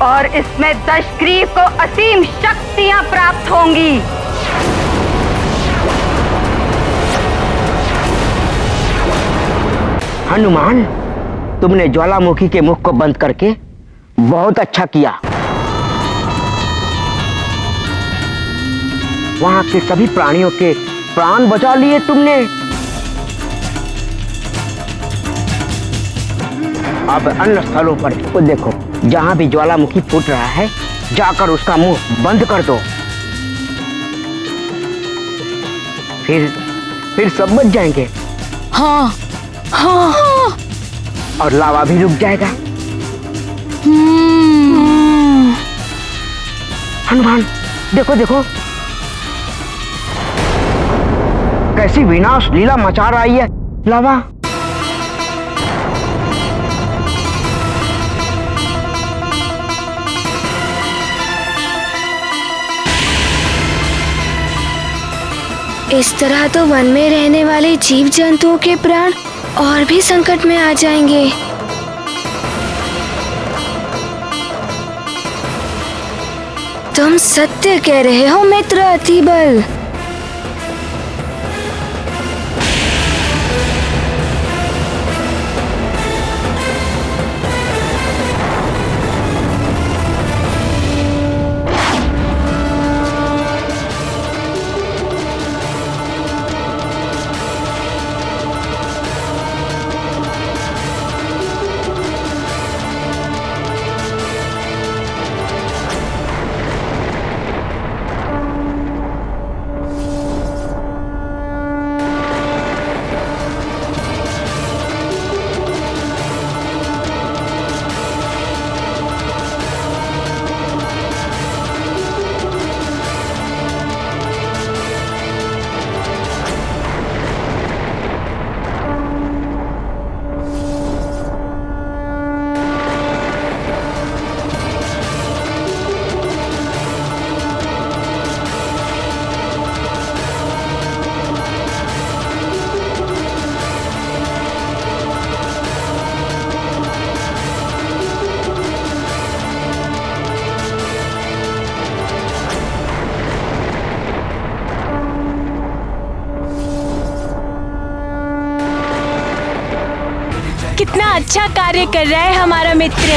S20: और इसमें दशग्रीव को असीम शक्तियां प्राप्त होंगी।
S3: हनुमान, तुमने ज्वालामुखी के मुख को बंद करके बहुत अच्छा किया। वहां के सभी प्राणियों के प्राण बचा लिए तुमने। अब अन्य स्थलों पर वो देखो, जहां भी ज्वालामुखी फूट रहा है जाकर उसका मुंह बंद कर दो। फिर सब बच जाएंगे।
S19: हाँ हाँ
S3: और लावा भी रुक जाएगा। हनुमान, देखो देखो कैसी विनाश लीला मचा रही है लावा।
S17: इस तरह तो वन में रहने वाले जीव जंतुओं के प्राण और भी संकट में आ जाएंगे। तुम सत्य कह रहे हो मित्र अतिबल।
S4: कितना अच्छा कार्य कर रहा है हमारा मित्र।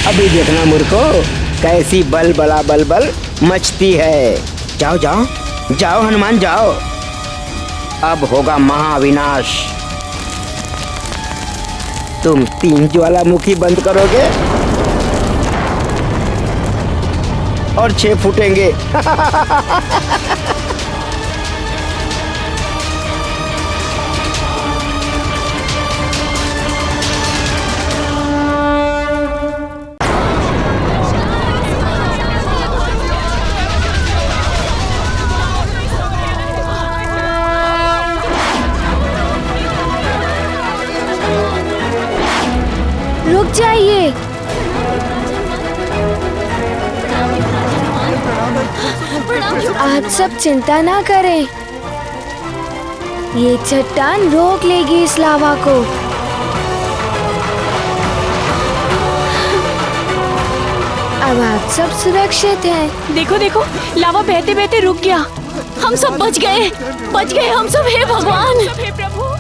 S3: अभी देखना मूर्खो, कैसी बल बला बल बल मचती है। जाओ जाओ जाओ हनुमान जाओ, अब होगा महाविनाश। तुम 3 ज्वालामुखी बंद करोगे और 6 फूटेंगे।
S17: रुक जाइए। आप सब चिंता ना करें, ये चट्टान रोक लेगी इस लावा को। अब आप सब सुरक्षित हैं।
S19: देखो देखो, लावा बहते बहते रुक गया। हम सब बच गए हम सब। हे भगवान, हे प्रभु।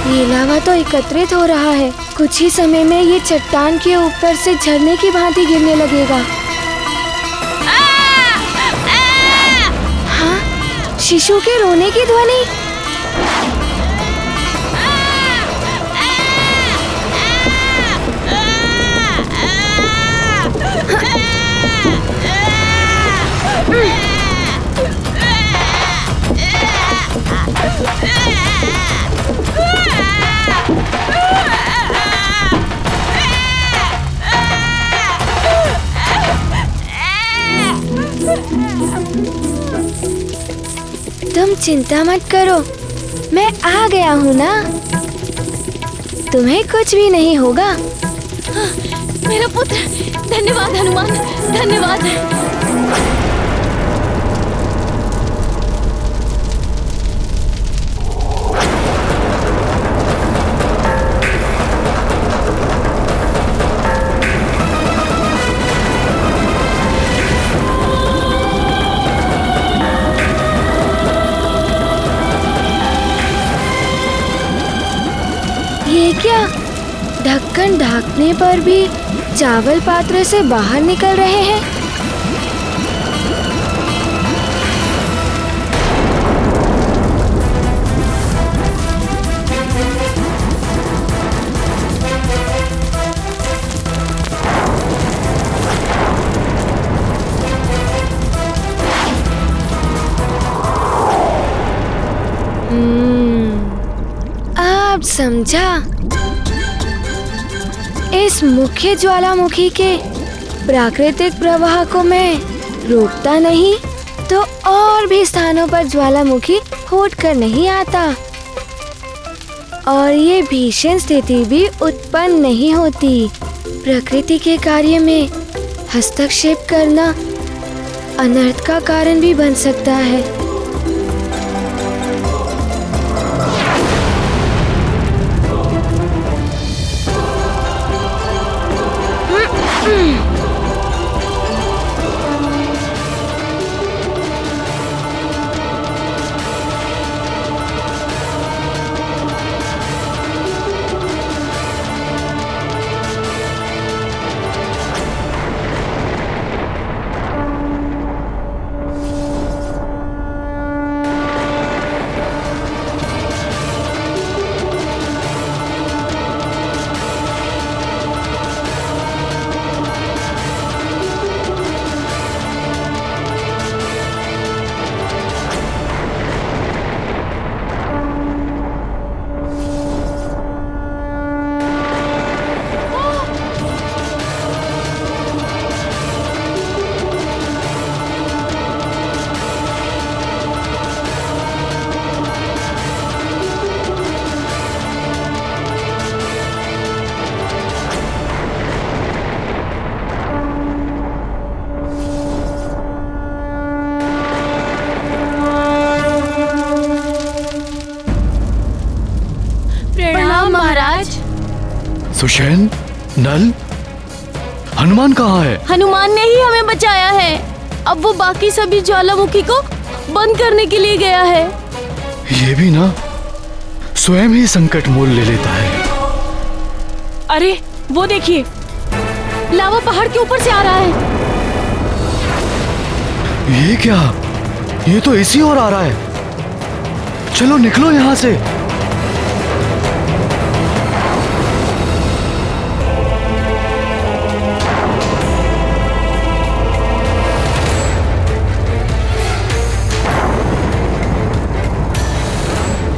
S17: ये लावा तो एकत्रित हो रहा है। कुछ ही समय में ये चट्टान के ऊपर से झरने की भांति गिरने लगेगा। हाँ, शिशु के रोने की ध्वनि। तुम चिंता मत करो, मैं आ गया हूँ ना, तुम्हें कुछ भी नहीं होगा।
S19: मेरा पुत्र, धन्यवाद हनुमान, धन्यवाद।
S17: ये क्या, ढक्कन ढकने पर भी चावल पात्र से बाहर निकल रहे हैं। अब समझा। इस मुख्य ज्वालामुखी के प्राकृतिक प्रवाह को मैं रोकता नहीं तो और भी स्थानों पर ज्वालामुखी फूट कर नहीं आता और ये भीषण स्थिति भी उत्पन्न नहीं होती। प्रकृति के कार्य में हस्तक्षेप करना अनर्थ का कारण भी बन सकता है।
S11: सुषेण, नल, हनुमान कहाँ है?
S19: हनुमान ने ही हमें बचाया है। अब वो बाकी सभी ज्वालामुखी को बंद करने के लिए गया है।
S11: ये भी ना स्वयं ही संकट मोल ले लेता है।
S19: अरे वो देखिए, लावा पहाड़ के ऊपर से आ रहा है।
S11: ये क्या? ये तो इसी ओर आ रहा है। चलो निकलो यहाँ से।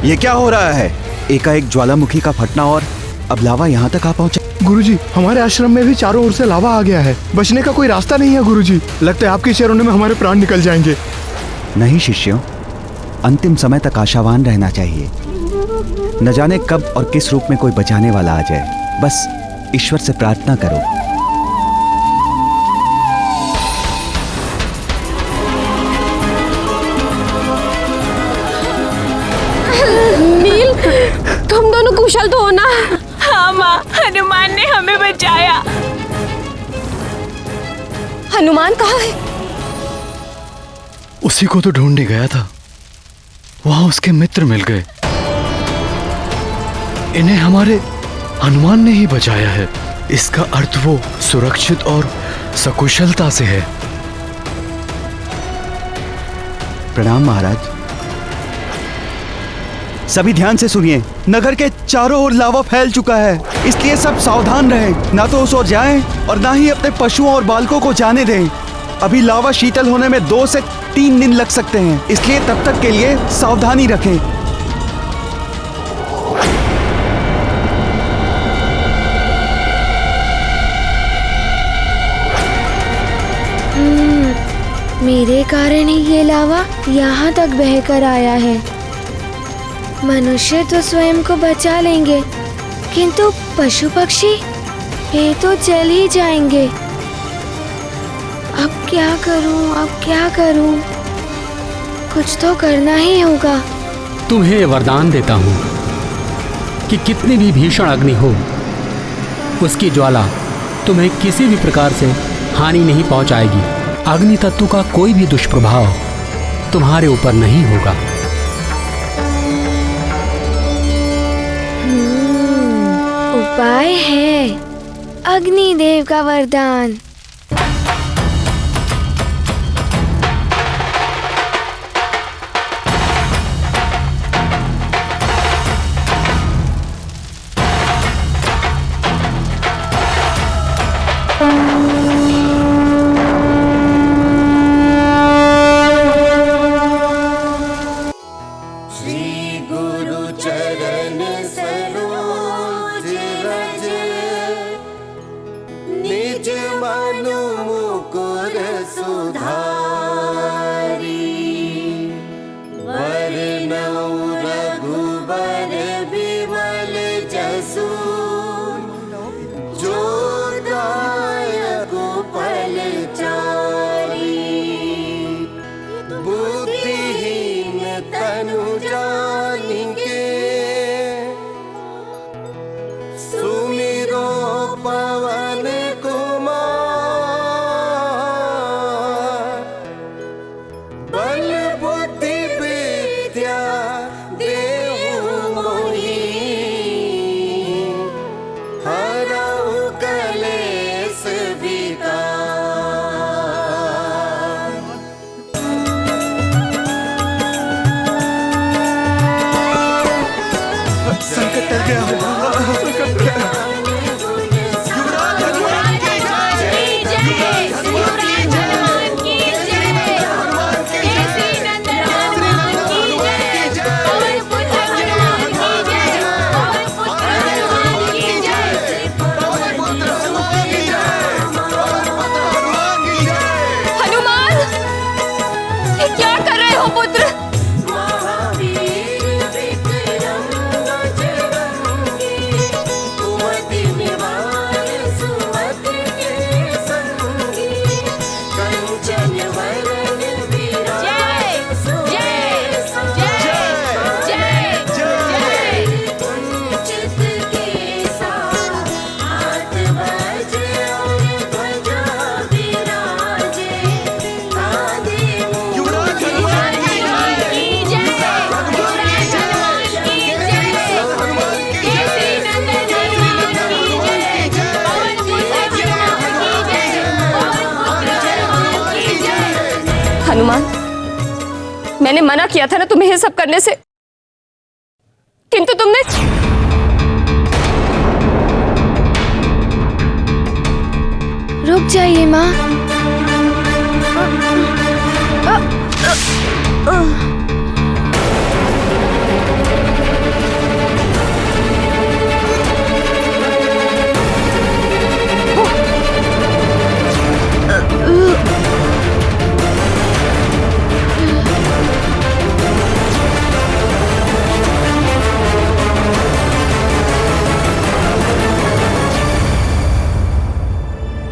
S7: ये क्या हो रहा है? एकाएक ज्वालामुखी का फटना और अब लावा यहाँ तक आ पहुँचा।
S8: गुरुजी, हमारे आश्रम में भी चारों ओर से लावा आ गया है। बचने का कोई रास्ता नहीं है गुरुजी। लगता है आपके चरणों में हमारे प्राण निकल जाएंगे।
S7: नहीं शिष्यों, अंतिम समय तक आशावान रहना चाहिए। न जाने कब और किस रूप में कोई बचाने वाला आ जाए। बस ईश्वर से प्रार्थना करो।
S19: नील, तुम दोनों कुशल तो हो ना? हाँ माँ, हनुमान ने हमें बचाया।
S1: हनुमान कहाँ है?
S11: उसी को तो ढूंढने गया था। वहां उसके मित्र मिल गए। इन्हें हमारे हनुमान ने ही बचाया है। इसका अर्थ वो सुरक्षित और सकुशलता से है।
S7: प्रणाम महाराज। सभी ध्यान से सुनिए। नगर के चारों ओर लावा फैल चुका है, इसलिए सब सावधान रहें। ना तो उस ओर जाएं और ना ही अपने पशुओं और बालकों को जाने दें। अभी लावा शीतल होने में 2 से 3 दिन लग सकते हैं, इसलिए तब तक के लिए सावधानी रखें।
S17: मेरे कारण ही ये लावा यहाँ तक बहकर आया है। मनुष्य तो स्वयं को बचा लेंगे, किंतु पशु पक्षी ये तो जल ही जाएंगे। अब क्या करूं, अब क्या करूं? कुछ तो करना ही होगा।
S13: तुम्हें वरदान देता हूँ कि कितनी भी भीषण अग्नि हो, उसकी ज्वाला तुम्हें किसी भी प्रकार से हानि नहीं पहुंचाएगी। अग्नि तत्व का कोई भी दुष्प्रभाव तुम्हारे ऊपर नहीं होगा।
S17: उपाय है अग्निदेव का वरदान।
S1: हनुमान, मैंने मना किया था ना तुम्हें ये सब करने से, किंतु तुमने
S17: रुक जाइए माँ।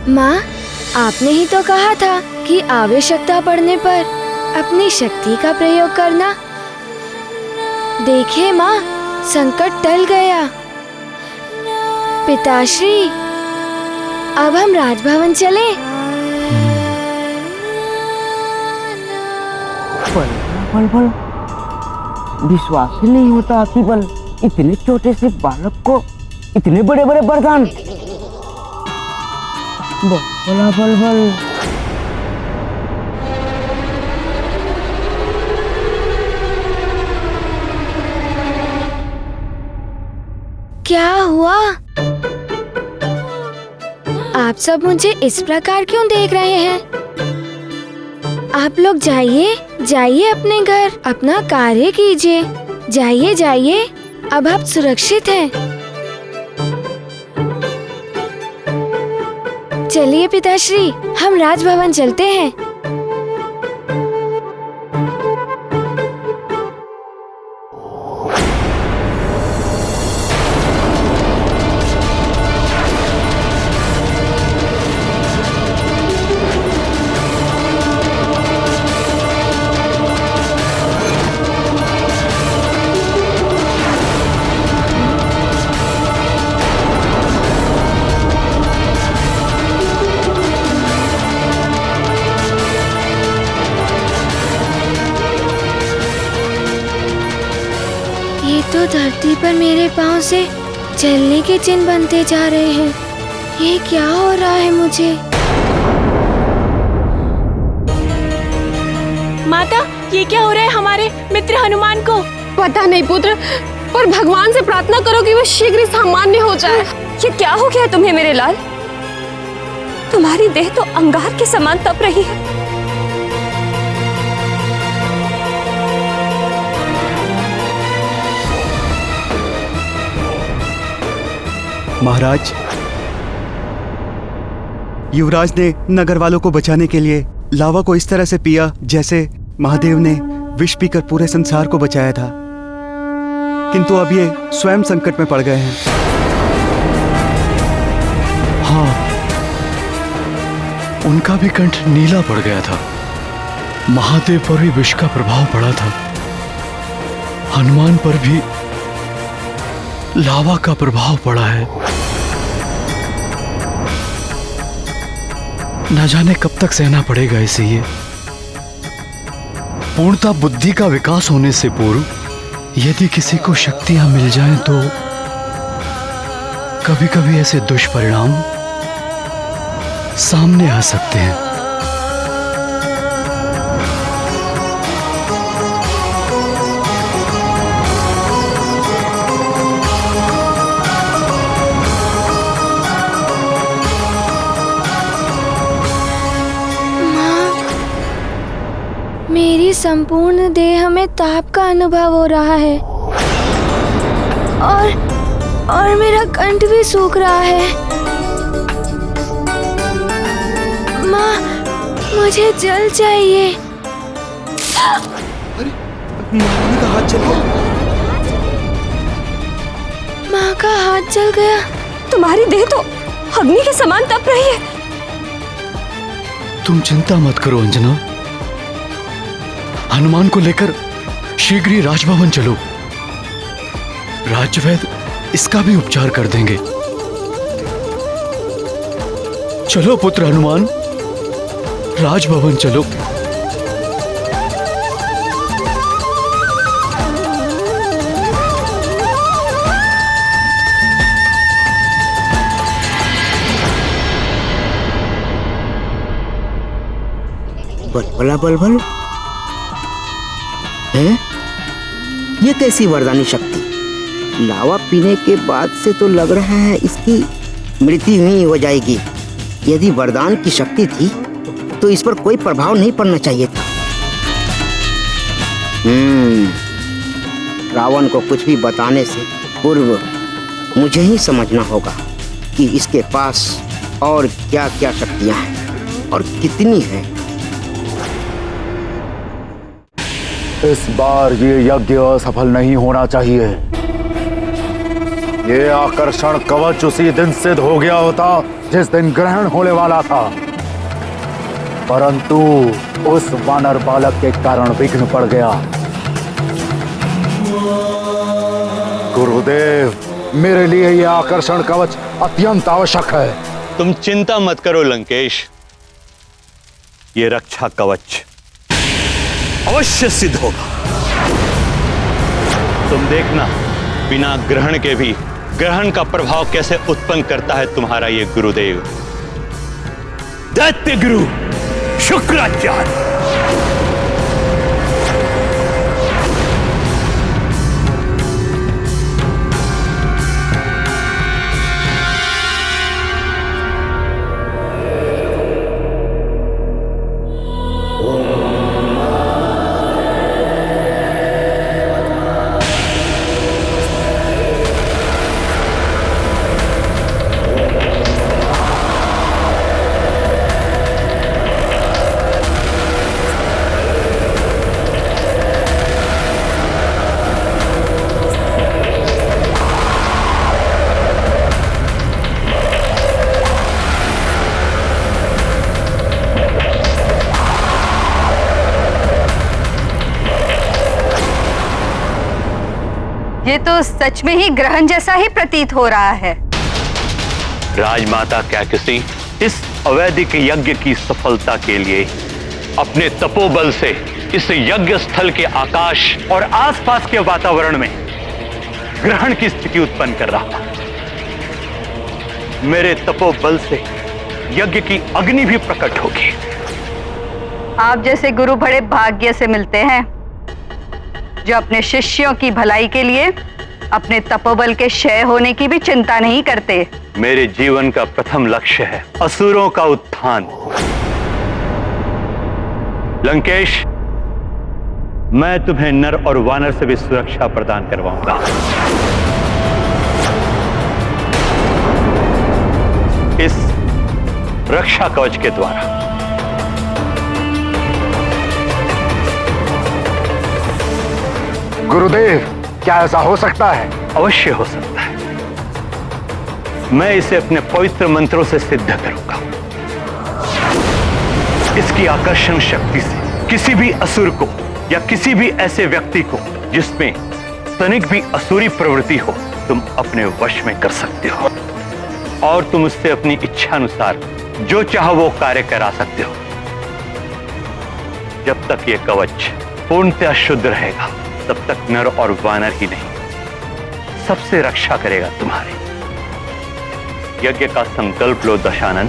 S17: माँ, आपने ही तो कहा था कि आवश्यकता पड़ने पर अपनी शक्ति का प्रयोग करना। देखिए माँ, संकट टल गया। पिताश्री, अब हम राजभवन चले।
S3: बल बल, विश्वास ही नहीं होता आपकी बल, इतने छोटे से बालक को इतने बड़े बड़े वरदान। बल बल बल।
S17: क्या हुआ? आप सब मुझे इस प्रकार क्यों देख रहे हैं? आप लोग जाइए, जाइए अपने घर, अपना कार्य कीजिए। जाइए जाइए, अब आप सुरक्षित हैं। चलिए पिताश्री, हम राजभवन चलते हैं। तो धरती पर मेरे पाँव से चलने के चिन्ह बनते जा रहे हैं। ये क्या हो रहा है मुझे?
S19: माता, ये क्या हो रहा है हमारे मित्र हनुमान को?
S1: पता नहीं पुत्र, पर भगवान से प्रार्थना करो कि वो शीघ्र ही सामान्य हो जाए। ये क्या हो गया तुम्हें मेरे लाल? तुम्हारी देह तो अंगार के समान तप रही है।
S7: महाराज, युवराज ने नगर वालों को बचाने के लिए लावा को इस तरह से पिया जैसे महादेव ने विष पीकर पूरे संसार को बचाया था, किंतु अब ये स्वयं संकट में पड़ गए हैं।
S11: हाँ, उनका भी कंठ नीला पड़ गया था। महादेव पर भी विष का प्रभाव पड़ा था, हनुमान पर भी लावा का प्रभाव पड़ा है। न जाने कब तक सहना पड़ेगा इसे। ये पूर्णता बुद्धि का विकास होने से पूर्व यदि किसी को शक्तियां मिल जाएं तो कभी कभी ऐसे दुष्परिणाम सामने आ सकते हैं।
S17: मेरी संपूर्ण देह में ताप का अनुभव हो रहा है और मेरा कंठ भी सूख रहा है। माँ, मुझे जल चाहिए।
S7: अरे, माँ का हाथ जल गया।
S17: माँ का हाथ जल गया।
S1: तुम्हारी देह तो अग्नि के समान तप रही है।
S11: तुम चिंता मत करो अंजना, हनुमान को लेकर शीघ्र ही राजभवन चलो। राजवैद्य इसका भी उपचार कर देंगे। चलो पुत्र हनुमान, राजभवन चलो।
S3: बल बल बल है? ये कैसी वरदानी शक्ति? लावा पीने के बाद से तो लग रहा है इसकी मृत्यु ही हो जाएगी। यदि वरदान की शक्ति थी तो इस पर कोई प्रभाव नहीं पड़ना चाहिए था। रावण को कुछ भी बताने से पूर्व मुझे ही समझना होगा कि इसके पास और क्या क्या शक्तियां हैं और कितनी हैं।
S10: इस बार ये यज्ञ असफल नहीं होना चाहिए। ये आकर्षण कवच उसी दिन सिद्ध हो गया होता जिस दिन ग्रहण होने वाला था, परंतु उस वानर बालक के कारण विघ्न पड़ गया। गुरुदेव, मेरे लिए यह आकर्षण कवच अत्यंत आवश्यक है।
S6: तुम चिंता मत करो लंकेश, ये रक्षा कवच अवश्य सिद्ध होगा। तुम देखना, बिना ग्रहण के भी ग्रहण का प्रभाव कैसे उत्पन्न करता है तुम्हारा ये गुरुदेव, दैत्य गुरु शुक्राचार्य।
S20: ये तो सच में ही ग्रहण जैसा ही प्रतीत हो रहा है।
S6: राजमाता कैकसी इस अवैदिक यज्ञ की सफलता के लिए अपने तपोबल से इस यज्ञ स्थल के आकाश और आसपास के वातावरण में ग्रहण की स्थिति उत्पन्न कर रहा था। मेरे तपोबल से यज्ञ की अग्नि भी प्रकट होगी।
S20: आप जैसे गुरु बड़े भाग्य से मिलते हैं जो अपने शिष्यों की भलाई के लिए अपने तपोबल के क्षय होने की भी चिंता नहीं करते।
S6: मेरे जीवन का प्रथम लक्ष्य है असुरों का उत्थान। लंकेश, मैं तुम्हें नर और वानर से भी सुरक्षा प्रदान करवाऊंगा। इस रक्षा कवच के द्वारा।
S10: गुरुदेव, क्या ऐसा हो सकता है?
S6: अवश्य हो सकता है। मैं इसे अपने पवित्र मंत्रों से सिद्ध करूंगा। इसकी आकर्षण शक्ति से किसी भी असुर को या किसी भी ऐसे व्यक्ति को जिसमें तनिक भी असुरी प्रवृत्ति हो, तुम अपने वश में कर सकते हो और तुम उससे अपनी इच्छा अनुसार जो चाहो वो कार्य करा सकते हो। जब तक ये कवच पूर्णतः शुद्ध रहेगा तब तक नर और वानर ही नहीं, सबसे रक्षा करेगा तुम्हारी। यज्ञ का संकल्प लो दशानन।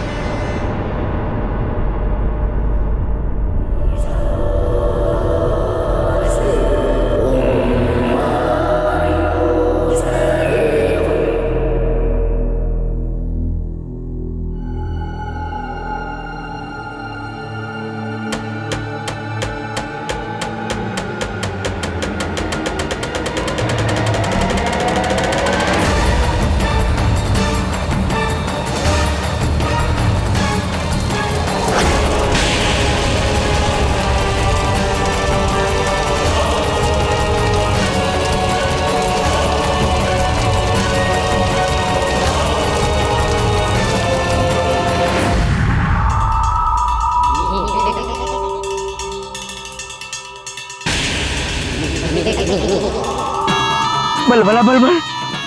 S3: बलबला बलबल,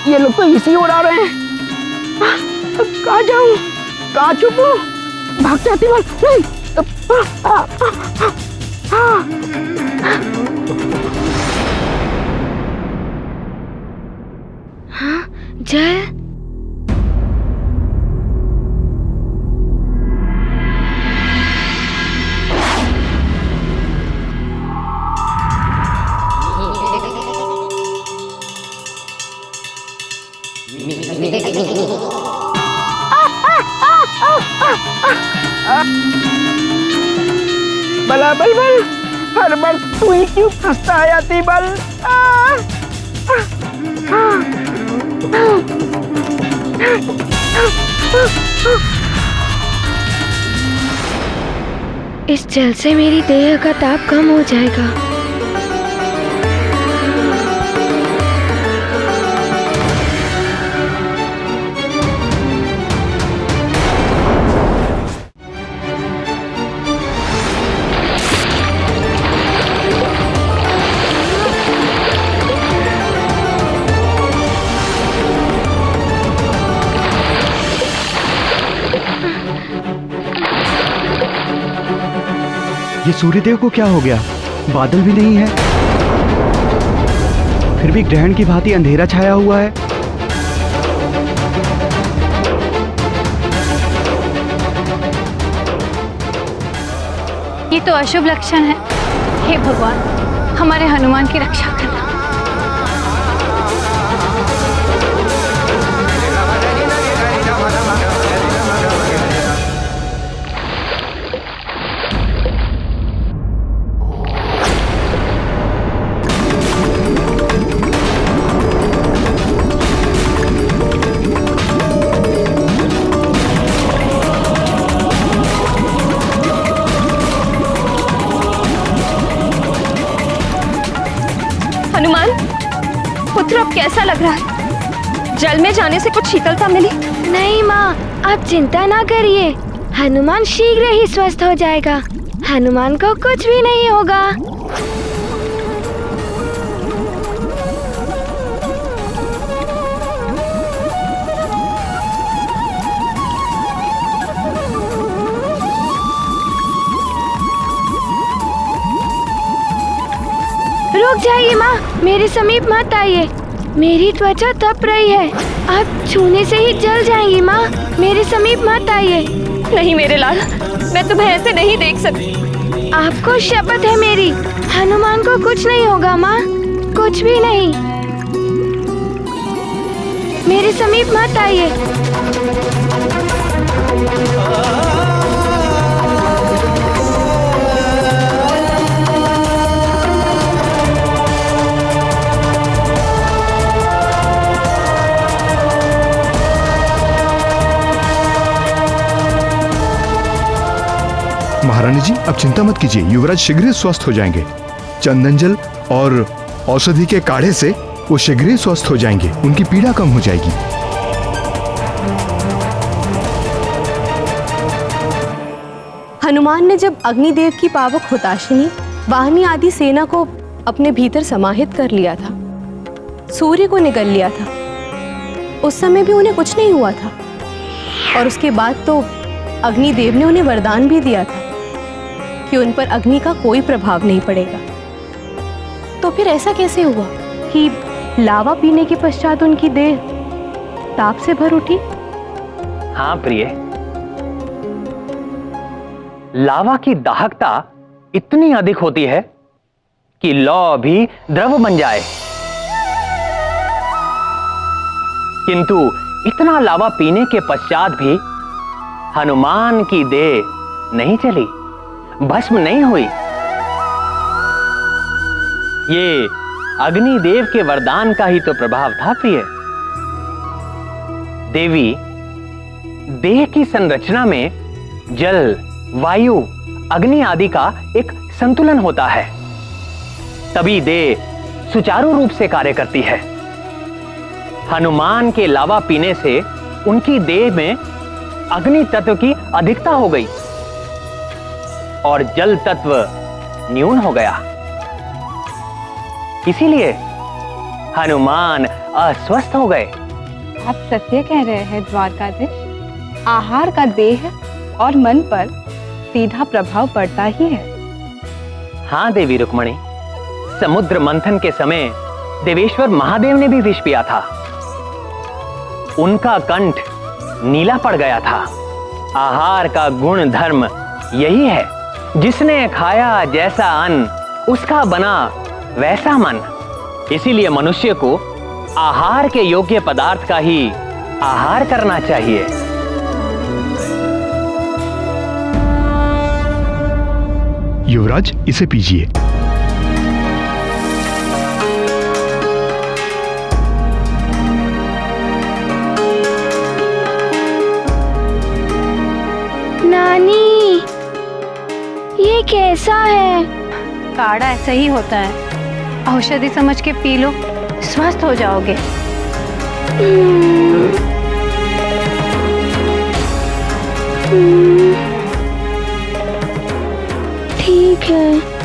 S3: ये लोग तो इसी ओर आ रहे हैं। कहाँ जाऊं, कहाँ छुपूं? भाग जाती बल नहीं।
S17: हाँ, जल
S3: बला बलबल, हर बार तू ही क्यों फंसता है आती बल?
S17: इस जल से मेरी देह का ताप कम हो जाएगा।
S7: ये सूर्यदेव को क्या हो गया? बादल भी नहीं है, फिर भी ग्रहण की भांति अंधेरा छाया हुआ है।
S15: ये तो अशुभ लक्षण है। हे भगवान, हमारे हनुमान की रक्षा करना।
S1: हनुमान, पुत्र अब कैसा लग रहा है? जल में जाने से कुछ शीतलता मिली?
S17: नहीं माँ, आप चिंता ना करिए। हनुमान शीघ्र ही स्वस्थ हो जाएगा। हनुमान को कुछ भी नहीं होगा। रुक जाइए माँ, मेरे समीप मत आइए। मेरी त्वचा तप रही है, आप छूने से ही जल जाएंगी माँ। मेरे समीप मत आइए।
S1: नहीं मेरे लाल, मैं तुम्हें ऐसे नहीं देख सकती।
S17: आपको शपथ है मेरी, हनुमान को कुछ नहीं होगा माँ, कुछ भी नहीं। मेरे समीप मत आइए।
S8: महारानी जी, अब चिंता मत कीजिए, युवराज शीघ्र ही स्वस्थ हो जाएंगे। चंदन जल और औषधि के काढ़े से वो शीघ्र ही स्वस्थ हो जाएंगे, उनकी पीड़ा कम हो जाएगी।
S9: हनुमान ने जब अग्निदेव की पावक हुताशिनी, वाहिनी आदि सेना को अपने भीतर समाहित कर लिया था, सूर्य को निगल लिया था, उस समय भी उन्हें कुछ नहीं हुआ था। और उसके बाद तो अग्निदेव ने उन्हें वरदान भी दिया था कि उन पर अग्नि का कोई प्रभाव नहीं पड़ेगा। तो फिर ऐसा कैसे हुआ कि लावा पीने के पश्चात उनकी देह ताप से भर उठी?
S16: हाँ प्रिय, लावा की दाहकता इतनी अधिक होती है कि लौ भी द्रव बन जाए, किंतु इतना लावा पीने के पश्चात भी हनुमान की देह नहीं चली, भस्म नहीं हुई। ये अग्निदेव के वरदान का ही तो प्रभाव था प्रिय। देवी, देह की संरचना में जल, वायु, अग्नि आदि का एक संतुलन होता है, तभी देह सुचारू रूप से कार्य करती है। हनुमान के लावा पीने से उनकी देह में अग्नि तत्व की अधिकता हो गई और जल तत्व न्यून हो गया। इसीलिए हनुमान अस्वस्थ हो गए।
S22: आप सत्य कह रहे हैं द्वारकाधीश, आहार का देह और मन पर सीधा प्रभाव पड़ता ही है।
S16: हाँ देवी रुक्मणी, समुद्र मंथन के समय देवेश्वर महादेव ने भी विष पिया था, उनका कंठ नीला पड़ गया था। आहार का गुण धर्म यही है, जिसने खाया जैसा अन्न उसका बना वैसा मन। इसीलिए मनुष्य को आहार के योग्य पदार्थ का ही आहार करना चाहिए।
S8: युवराज, इसे पीजिए।
S17: नानी, ये कैसा है?
S14: काढ़ा ऐसा ही होता है, औषधि समझ के पी लो, स्वस्थ हो जाओगे।
S17: ठीक है।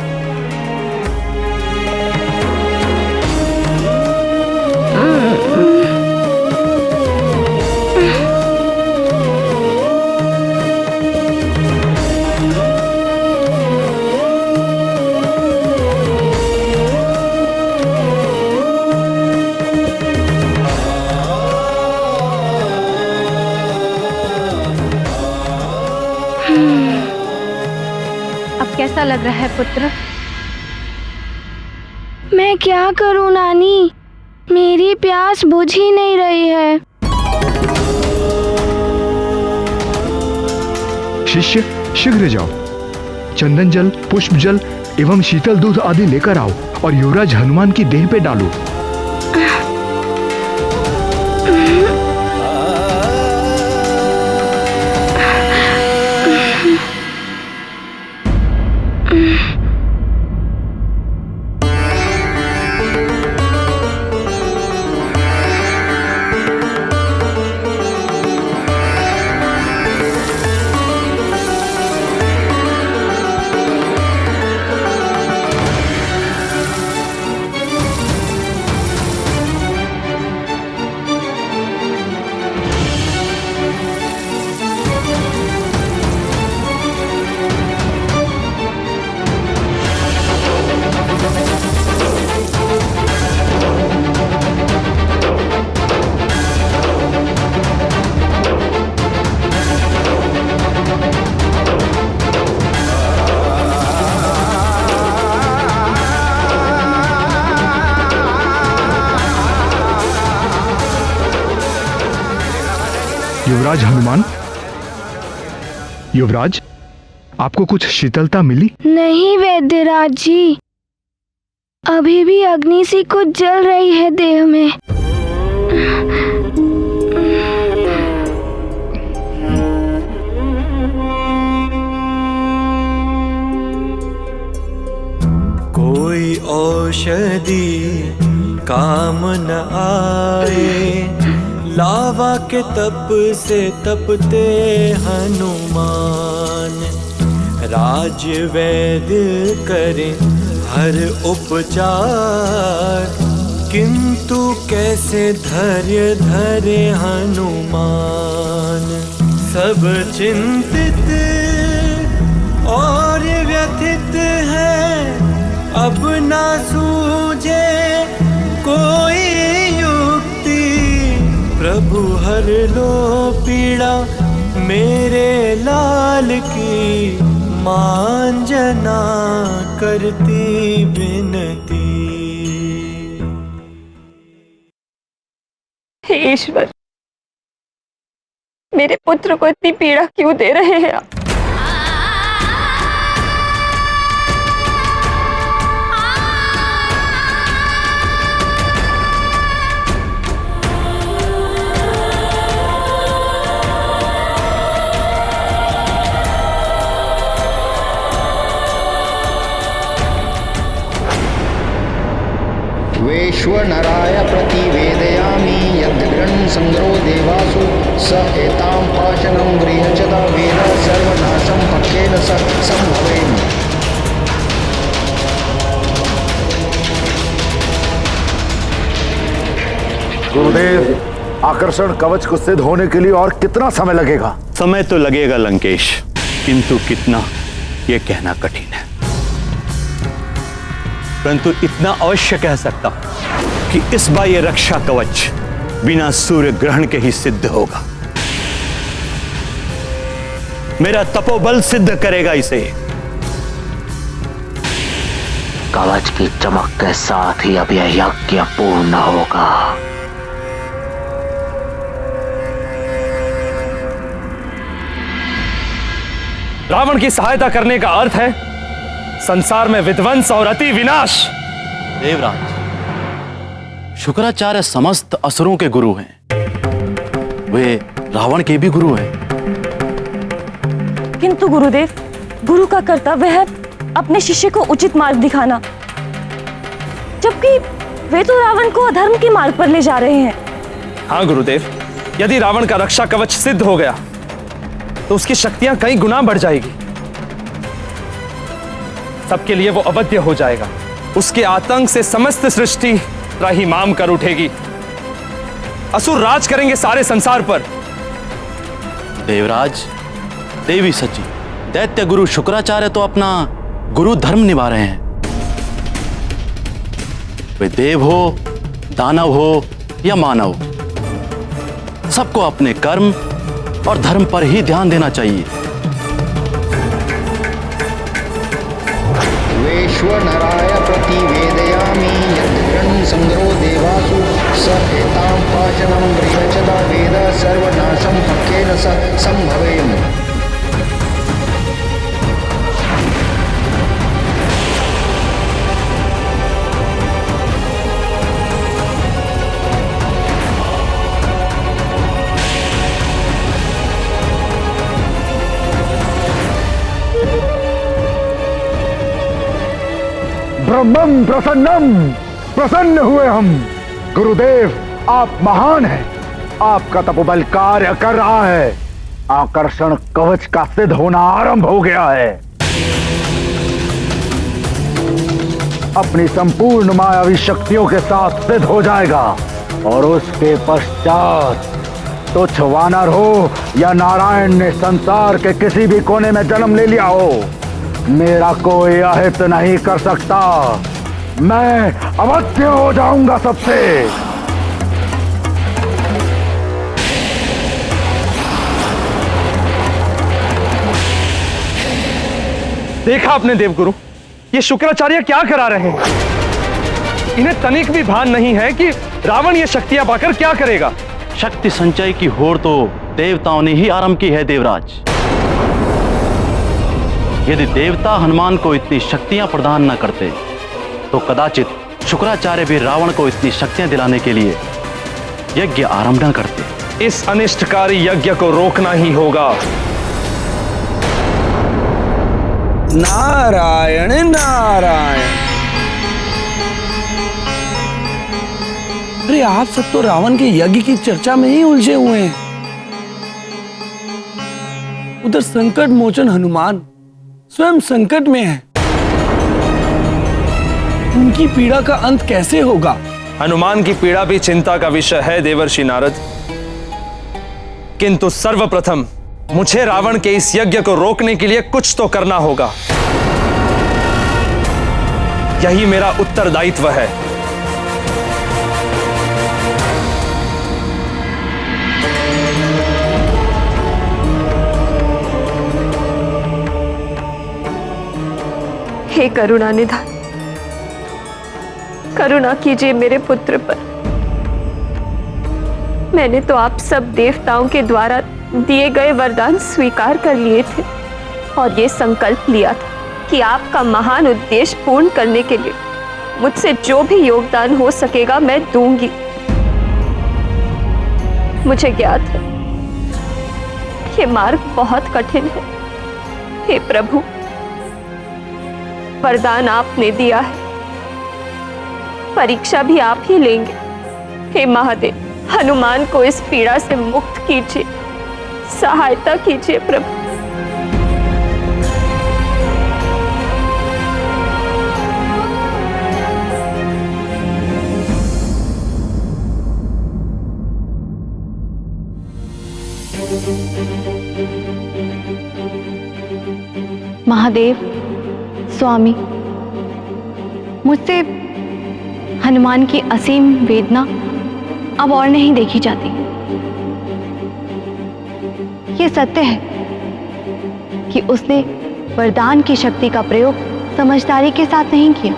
S14: कैसा लग रहा है पुत्र?
S17: मैं क्या करूं नानी, मेरी प्यास बुझ ही नहीं रही है।
S8: शिष्य, शीघ्र जाओ, चंदन जल, पुष्प जल एवं शीतल दूध आदि लेकर आओ और युवराज हनुमान की देह पे डालो। युवराज हनुमान, युवराज, आपको कुछ शीतलता मिली?
S17: नहीं वैद्यराज जी, अभी भी अग्नि सी कुछ जल रही है देह में।
S5: कोई औषधि काम न आए, लावा के तप से तपते हनुमान। राज वैद्य करे हर उपचार, किंतु कैसे धैर्य धरे हनुमान। सब चिंतित और व्यथित है, अब ना सूझे कोई युक्ति। प्रभु हर लो पीड़ा मेरे लाल की, मांजना करती विनती।
S1: हे ईश्वर, मेरे पुत्र को इतनी पीड़ा क्यों दे रहे हैं आप?
S3: वैश्वनराय प्रतिवेदयामि यद्गृहन् संग्रो देवासु स एतां पाशनं गृह्यचदा वेद सर्वनाशं पक्केन स संभवेम।
S10: गुरुदेव, आकर्षण कवच को सिद्ध होने के लिए और कितना समय लगेगा?
S6: समय तो लगेगा लंकेश, किंतु कितना यह कहना कठिन है। परंतु इतना अवश्य कह सकता हूं कि इस बार यह रक्षा कवच बिना सूर्य ग्रहण के ही सिद्ध होगा। मेरा तपोबल सिद्ध करेगा इसे।
S3: कवच की चमक के साथ ही अब यह यज्ञ पूर्ण होगा।
S21: रावण की सहायता करने का अर्थ है संसार में विध्वंस और अति विनाश।
S11: देवराज, शुक्राचार्य समस्त असुरों के गुरु हैं। वे रावण के भी गुरु हैं।
S1: किंतु गुरुदेव, गुरु का कर्तव्य है अपने शिष्य को उचित मार्ग दिखाना, जबकि वे तो रावण को अधर्म के मार्ग पर ले जा रहे हैं।
S21: हाँ गुरुदेव, यदि रावण का रक्षा कवच सिद्ध हो गया तो उसकी शक्तियां कई गुना बढ़ जाएगी। सबके लिए वो अवध्य हो जाएगा। उसके आतंक से समस्त सृष्टि त्राहिमाम कर उठेगी। असुर राज करेंगे सारे संसार पर।
S11: देवराज, देवी सची, दैत्य गुरु शुक्राचार्य तो अपना गुरु धर्म निभा रहे हैं। वे देव हो, दानव हो या मानव, सबको अपने कर्म और धर्म पर ही ध्यान देना चाहिए।
S3: वैश्वनराय प्रतिवेदयामि यद्गृहन् संग्रो देवासु स एतां पाशनं गृह्यचदा वेद सर्वनाशं पक्केन स संभवेम।
S10: ब्रह्मं प्रसन्नम, प्रसन्न हुए हम। गुरुदेव, आप महान हैं। आपका तपोबल कार्य कर रहा है। आकर्षण कवच का सिद्ध होना आरंभ हो गया है। अपनी संपूर्ण मायावी शक्तियों के साथ सिद्ध हो जाएगा और उसके पश्चात तुच्छ वानर हो या नारायण ने संसार के किसी भी कोने में जन्म ले लिया हो, मेरा कोई अहित नहीं कर सकता। मैं अवश्य हो जाऊंगा सबसे।
S21: देखा आपने देवगुरु, ये शुक्राचार्य क्या करा रहे हैं। इन्हें तनिक भी भान नहीं है कि रावण ये शक्तियां पाकर क्या करेगा।
S11: शक्ति संचय की होड़ तो
S12: देवताओं ने ही आरंभ की है देवराज। यदि देवता हनुमान को इतनी शक्तियां प्रदान न करते तो कदाचित शुक्राचार्य भी रावण को इतनी शक्तियां दिलाने के लिए यज्ञ आरंभ न करते।
S21: इस अनिष्टकारी यज्ञ को रोकना ही होगा।
S18: नारायण नारायण। अरे आप सब तो रावण के यज्ञ की चर्चा में ही उलझे हुए हैं। उधर संकट मोचन हनुमान स्वयं संकट में है। उनकी पीड़ा का अंत कैसे होगा?
S21: हनुमान की पीड़ा भी चिंता का विषय है देवर्षि नारद, किंतु सर्वप्रथम मुझे रावण के इस यज्ञ को रोकने के लिए कुछ तो करना होगा। यही मेरा उत्तरदायित्व है।
S1: हे करुणा निधान, करुणा कीजिए मेरे पुत्र पर। मैंने तो आप सब देवताओं के द्वारा दिए गए वरदान स्वीकार कर लिए थे और ये संकल्प लिया था कि आपका महान उद्देश्य पूर्ण करने के लिए मुझसे जो भी योगदान हो सकेगा मैं दूंगी। मुझे ज्ञात है ये मार्ग बहुत कठिन है। हे प्रभु, वरदान आपने दिया है, परीक्षा भी आप ही लेंगे। हे महादेव, हनुमान को इस पीड़ा से मुक्त कीजिए, सहायता कीजिए प्रभु।
S9: महादेव, स्वामी, मुझसे हनुमान की असीम वेदना अब और नहीं देखी जाती। ये सत्य है कि उसने वरदान की शक्ति का प्रयोग समझदारी के साथ नहीं किया,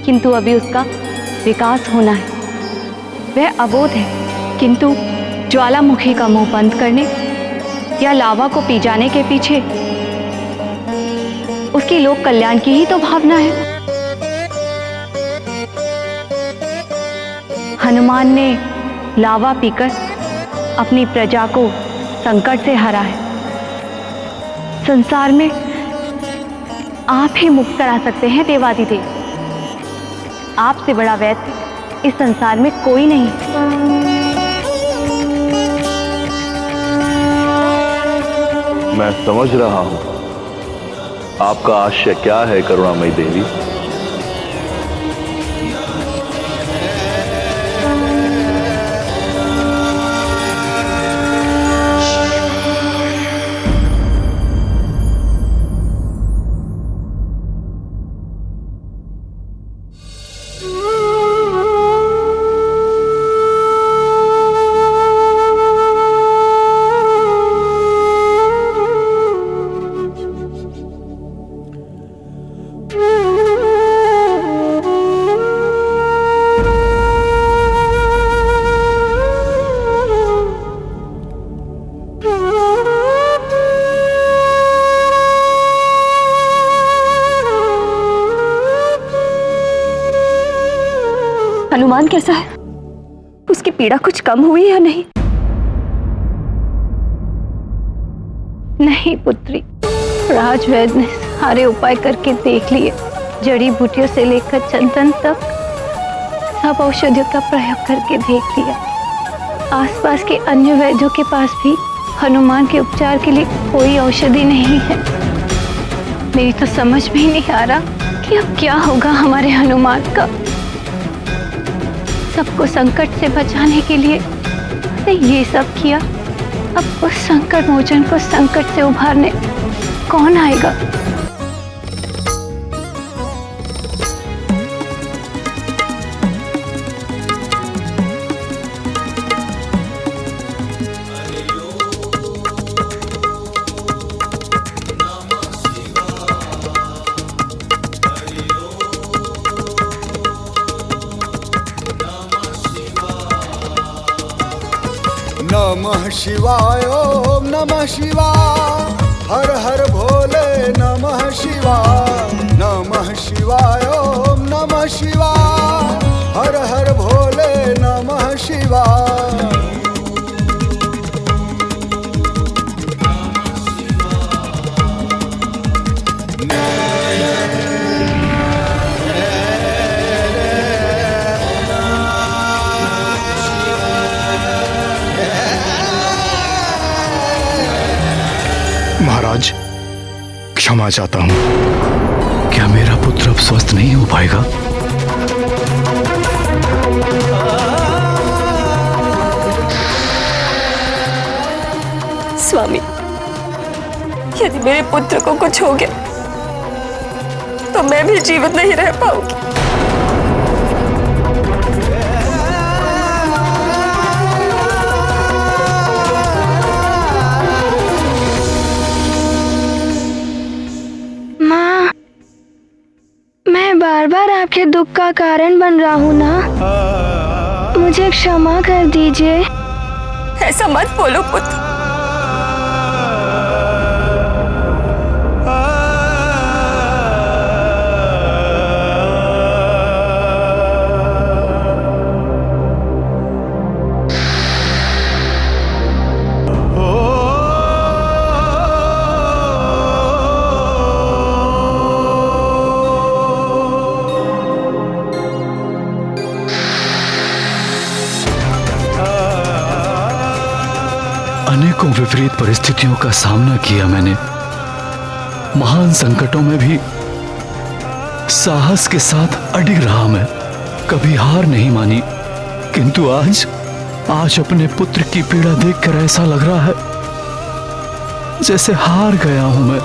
S9: किंतु अभी उसका विकास होना है। वह अबोध है, किंतु ज्वालामुखी का मुंह बंद करने या लावा को पी जाने के पीछे उसकी लोक कल्याण की ही तो भावना है। हनुमान ने लावा पीकर अपनी प्रजा को संकट से हरा है। संसार में आप ही मुक्त करा सकते हैं देवादिदेव। आपसे बड़ा वैद्य इस संसार में कोई नहीं।
S6: मैं समझ रहा हूं आपका आशय क्या है करुणामयी देवी।
S1: हनुमान कैसा है? उसकी पीड़ा कुछ कम हुई या नहीं?
S9: नहीं पुत्री, राजवैद्य ने सारे उपाय करके देख लिए। जड़ी बूटियों से लेकर चंदन तक सब औषधियों का प्रयोग करके देख लिया। आसपास के अन्य वैद्यों के पास भी हनुमान के उपचार के लिए कोई औषधि नहीं है। मेरी तो समझ में ही नहीं आ रहा कि अब क्या होगा हमारे हनुमान का। सबको संकट से बचाने के लिए उसने ये सब किया, अब उस संकट मोचन को संकट से उभारने कौन आएगा?
S2: नमः शिवाय ओम नमः शिवाय, हर हर भोले नमः शिवाय, नमः शिवाय ओम नमः शिवाय, हर हर भोले नमः शिवाय।
S8: महाराज, क्षमा चाहता हूं।
S11: क्या मेरा पुत्र अब स्वस्थ नहीं हो पाएगा?
S1: स्वामी, यदि मेरे पुत्र को कुछ हो गया तो मैं भी जीवित नहीं रह पाऊंगी।
S17: माँ, मैं बार बार आपके दुख का कारण बन रहा हूँ ना, मुझे क्षमा कर दीजिए।
S1: ऐसा मत बोलो पुत्र।
S11: अनेकों विपरीत परिस्थितियों का सामना किया मैंने, महान संकटों में भी साहस के साथ अडिग रहा मैं, कभी हार नहीं मानी। किंतु आज अपने पुत्र की पीड़ा देखकर ऐसा लग रहा है जैसे हार गया हूं मैं।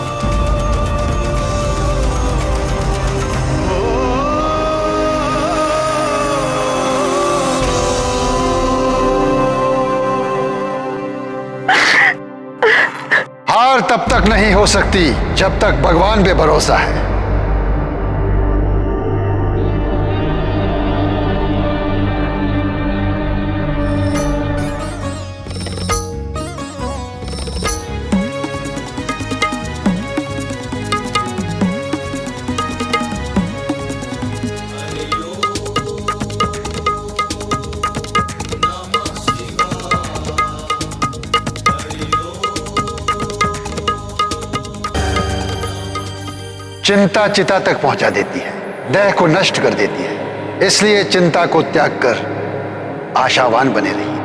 S10: हार तब तक नहीं हो सकती जब तक भगवान पे भरोसा है। चिंता चिता तक पहुंचा देती है, देह को नष्ट कर देती है। इसलिए चिंता को त्याग कर आशावान बने रहिए।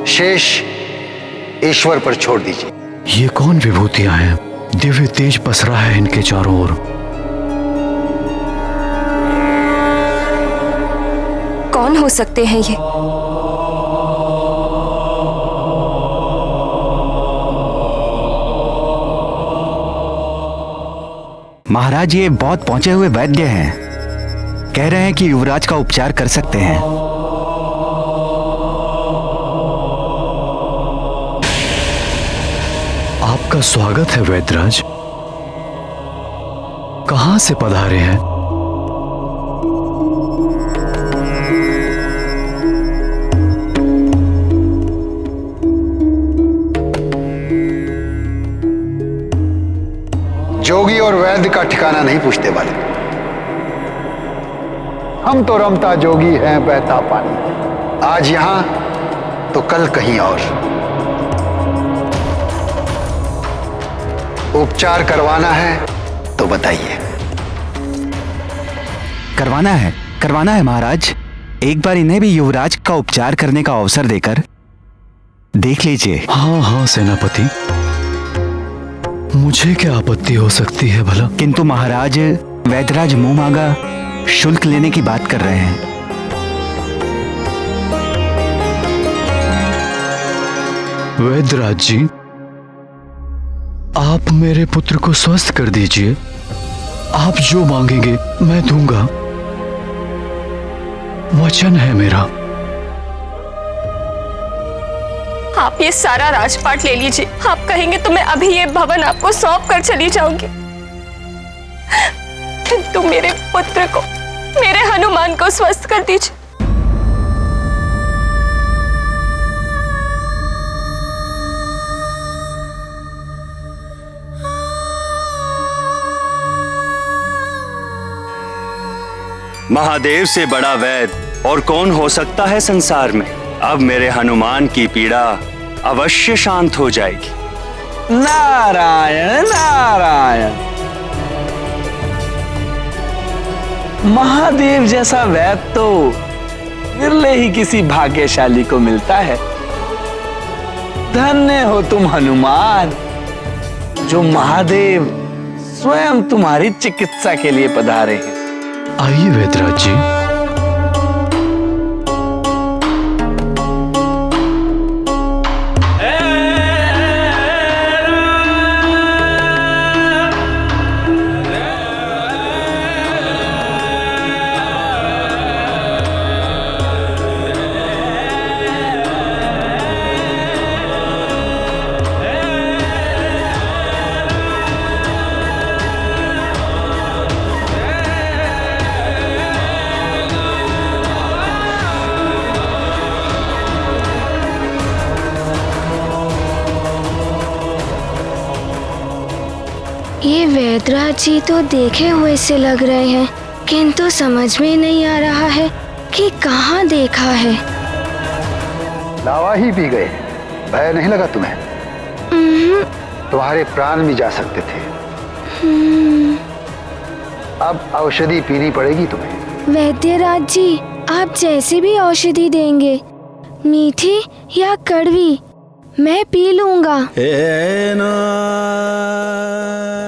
S10: शेष ईश्वर पर छोड़ दीजिए।
S11: ये कौन विभूतियां हैं? दिव्य तेज पसरा है इनके चारों ओर।
S1: कौन हो सकते हैं ये?
S3: महाराज, ये बहुत पहुंचे हुए वैद्य हैं। कह रहे हैं कि युवराज का उपचार कर सकते हैं।
S11: आपका स्वागत है वैद्यराज। कहां से पधारे हैं?
S10: जोगी और वैद्य का ठिकाना नहीं पूछते वाले। हम तो रमता जोगी हैं, बहता पानी। आज यहां तो कल कहीं और। उपचार करवाना है तो बताइए।
S3: करवाना है महाराज। एक बार इन्हें भी युवराज का उपचार करने का अवसर देकर देख लीजिए।
S11: हाँ सेनापति, मुझे क्या आपत्ति हो सकती है भला?
S3: किंतु महाराज, वैद्यराज मुंह मांगा शुल्क लेने की बात कर रहे हैं।
S11: वैद्यराज जी, आप मेरे पुत्र को स्वस्थ कर दीजिए। आप जो मांगेंगे मैं दूंगा, वचन है मेरा।
S1: आप ये सारा राजपाट ले लीजिए। आप कहेंगे तो मैं अभी ये भवन आपको सौंप कर चली जाऊंगी। किंतु मेरे पुत्र को, मेरे हनुमान को स्वस्थ कर दीजिए।
S4: महादेव से बड़ा वैद्य और कौन हो सकता है संसार में। अब मेरे हनुमान की पीड़ा अवश्य शांत हो जाएगी।
S18: नारायण नारायण। महादेव जैसा वैद्य तो विरले ही किसी भाग्यशाली को मिलता है। धन्य हो तुम हनुमान, जो महादेव स्वयं तुम्हारी चिकित्सा के लिए पधारे हैं।
S11: आइए वैद्यराज जी।
S17: ये वैद्यराज जी तो देखे हुए से लग रहे हैं, किंतु समझ में नहीं आ रहा है कि कहाँ देखा है।
S10: लावा ही पी गए, भय नहीं लगा तुम्हें? तुम्हारे प्राण भी जा सकते थे। अब औषधि पीनी पड़ेगी तुम्हें।
S17: वैद्यराज जी, आप जैसे भी औषधि देंगे, मीठी या कड़वी, मैं पी लूंगा।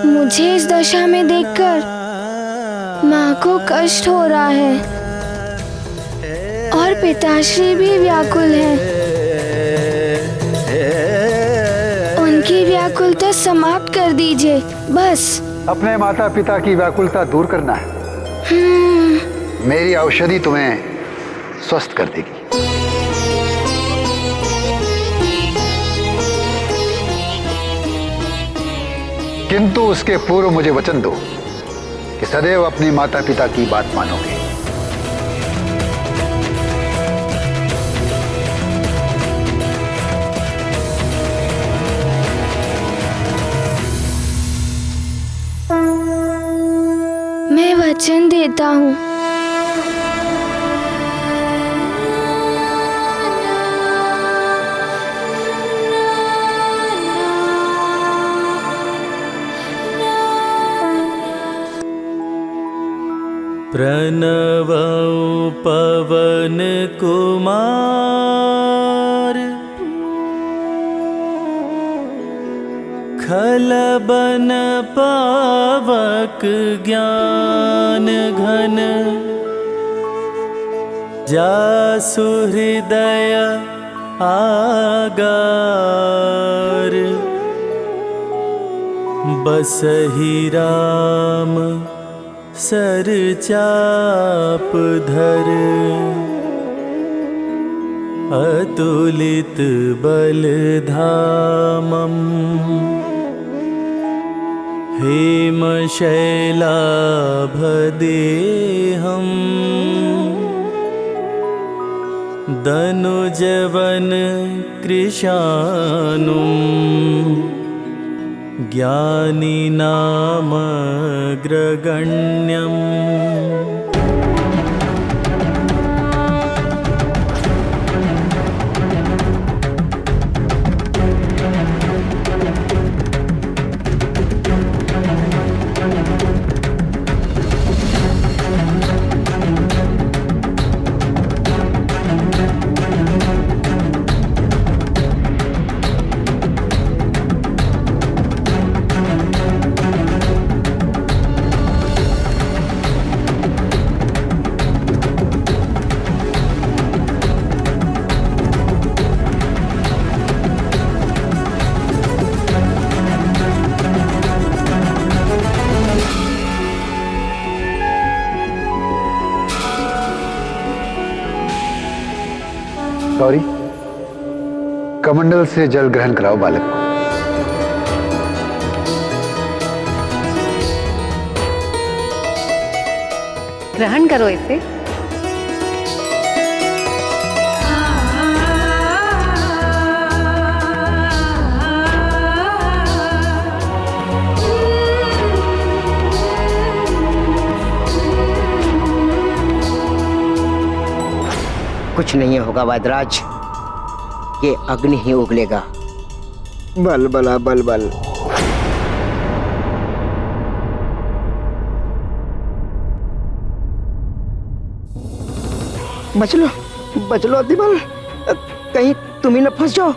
S17: मुझे इस दशा में देखकर माँ को कष्ट हो रहा है और पिताश्री भी व्याकुल हैं। उनकी व्याकुलता समाप्त कर दीजिए बस।
S10: अपने माता पिता की व्याकुलता दूर करना है। मेरी औषधि तुम्हें स्वस्थ कर देगी। किंतु उसके पूर्व मुझे वचन दो कि सदैव अपने माता पिता की बात मानोगे।
S17: मैं वचन देता हूँ।
S5: प्रणव पवन कुमार खलबन पावक ज्ञान घन जासु हृदय आगार बसहि राम सर चाप धर अतुलित बल धामम हेम शैलाभ देहम दनुजवन कृशानुम ज्ञानी नाम ग्रगण्यम।
S10: गौरी, कमंडल से जल ग्रहण कराओ बालक को।
S22: ग्रहण करो इसे।
S3: कुछ नहीं होगा वैद्यराज, ये अग्नि ही उगलेगा। बल बला बल बल। बच लो अतिबल, कहीं तुम ही न फंस जाओ।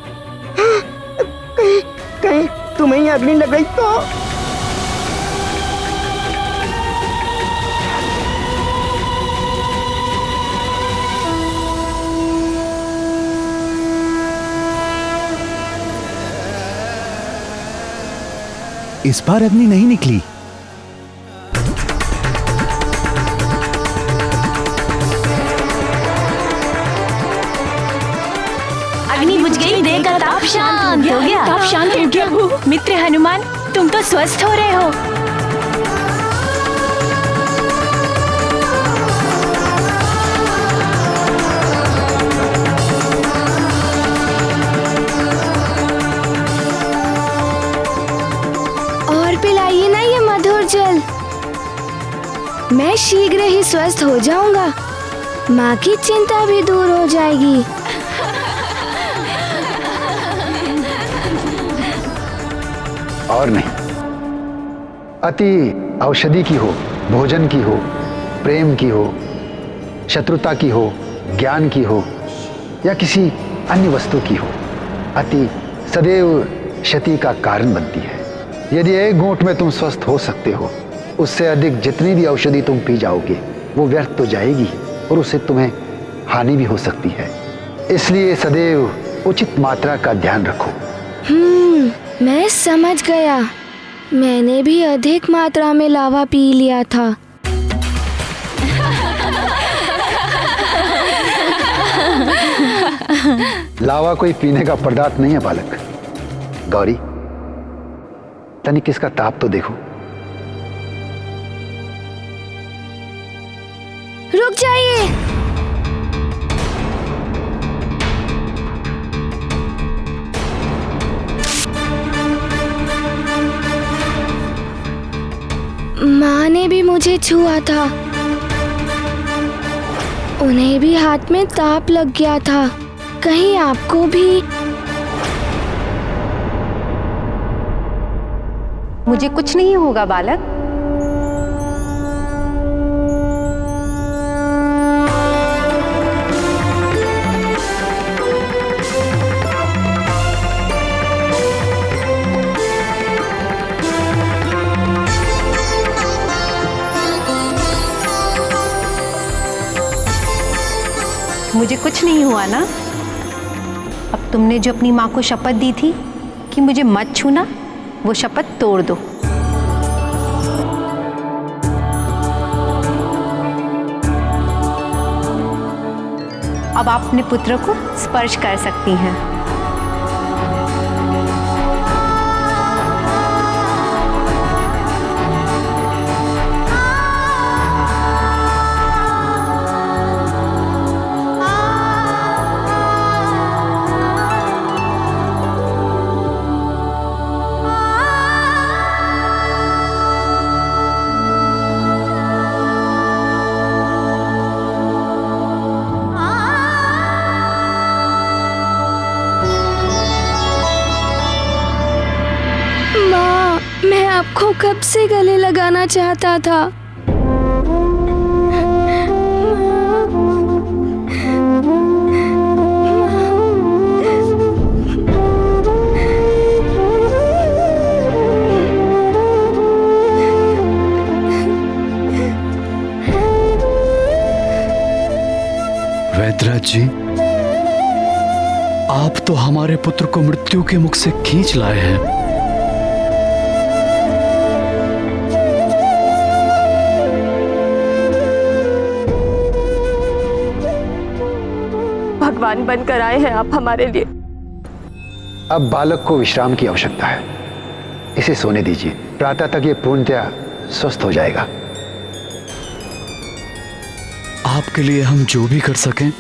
S3: कहीं तुम्हें ही अग्नि लग गई तो।
S7: इस बार अग्नि नहीं निकली।
S13: अग्नि बुझ गई, देह का ताप शांत हो गया। ताप शांत हो गया। मित्र हनुमान, तुम तो स्वस्थ हो रहे हो।
S17: और पिलाइए ना ये मधुर जल, मैं शीघ्र ही स्वस्थ हो जाऊंगा। माँ की चिंता भी दूर हो जाएगी।
S10: और नहीं, अति औषधि की हो, भोजन की हो, प्रेम की हो, शत्रुता की हो, ज्ञान की हो या किसी अन्य वस्तु की हो, अति सदैव क्षति का कारण बनती है। यदि एक घूंट में तुम स्वस्थ हो सकते हो, उससे अधिक जितनी भी औषधि तुम पी जाओगे वो व्यर्थ तो जाएगी और उससे तुम्हें हानि भी हो सकती है। इसलिए सदैव उचित मात्रा का ध्यान रखो।
S17: मैं समझ गया। मैंने भी अधिक मात्रा में लावा पी लिया था।
S10: लावा कोई पीने का पदार्थ नहीं है बालक। गौरी, तनिक इसका ताप तो देखो।
S17: रुक जाइए। माँ ने भी मुझे छुआ था, उन्हें भी हाथ में ताप लग गया था। कहीं आपको भी?
S9: मुझे कुछ नहीं होगा बालक। मुझे कुछ नहीं हुआ ना? अब तुमने जो अपनी माँ को शपथ दी थी कि मुझे मत छूना, वो शपथ तोड़ दो। अब आप अपने पुत्र को स्पर्श कर सकती हैं।
S17: मैं आपको कब से गले लगाना चाहता था।
S11: वैद्यराज जी, आप तो हमारे पुत्र को मृत्यु के मुख से खींच लाए हैं।
S1: भगवान बनकर आए हैं आप हमारे लिए।
S10: अब बालक को विश्राम की आवश्यकता है, इसे सोने दीजिए। प्रातः तक ये पूर्णतया स्वस्थ हो जाएगा।
S11: आपके लिए हम जो भी कर सकें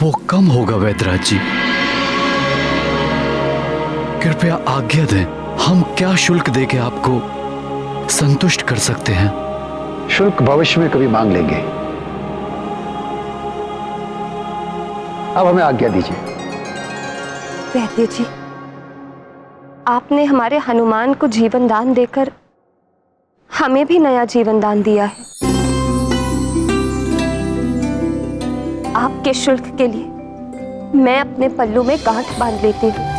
S11: वो कम होगा वैद्यराज जी। कृपया आज्ञा दें, हम क्या शुल्क देके आपको संतुष्ट कर सकते हैं?
S10: शुल्क भविष्य में कभी मांग लेंगे।
S18: अब हमें आज्ञा दीजिए।
S1: वैद्य जी, आपने हमारे हनुमान को जीवन दान देकर हमें भी नया जीवन दान दिया है। आपके शुल्क के लिए मैं अपने पल्लू में गांठ बांध लेती हूँ।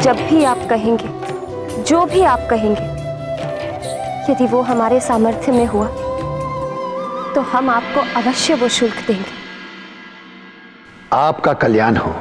S1: जब भी आप कहेंगे, जो भी आप कहेंगे, यदि वो हमारे सामर्थ्य में हुआ तो हम आपको अवश्य वो शुल्क देंगे।
S18: आपका कल्याण हो।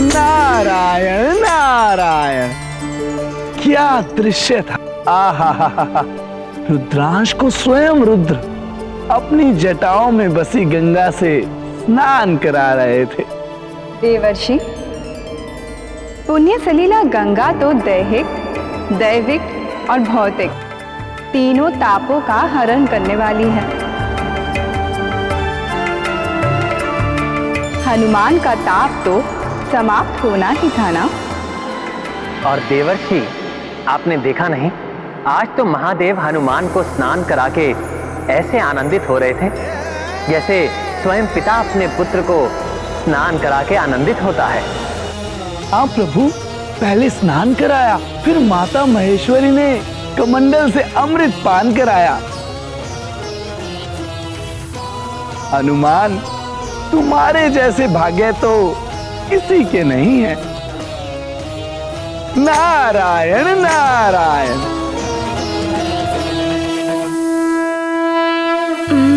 S18: नारायण नारायण, क्या दृश्य था। आहा, रुद्रांश को स्वयं रुद्र अपनी जटाओं में बसी गंगा से स्नान करा रहे थे।
S22: देवर्षि, पुण्य सलीला गंगा तो दैहिक, दैविक और भौतिक तीनों तापों का हरण करने वाली है। हनुमान का ताप तो समाप्त होना ही था ना।
S16: और देवर्षि, आपने देखा नहीं, आज तो महादेव हनुमान को स्नान करा के ऐसे आनंदित हो रहे थे जैसे स्वयं पिता अपने पुत्र को स्नान करा के आनंदित होता है।
S18: हाँ प्रभु, पहले स्नान कराया, फिर माता महेश्वरी ने कमंडल से अमृत पान कराया। हनुमान, तुम्हारे जैसे भाग्य तो किसी के नहीं है। नारायण नारायण।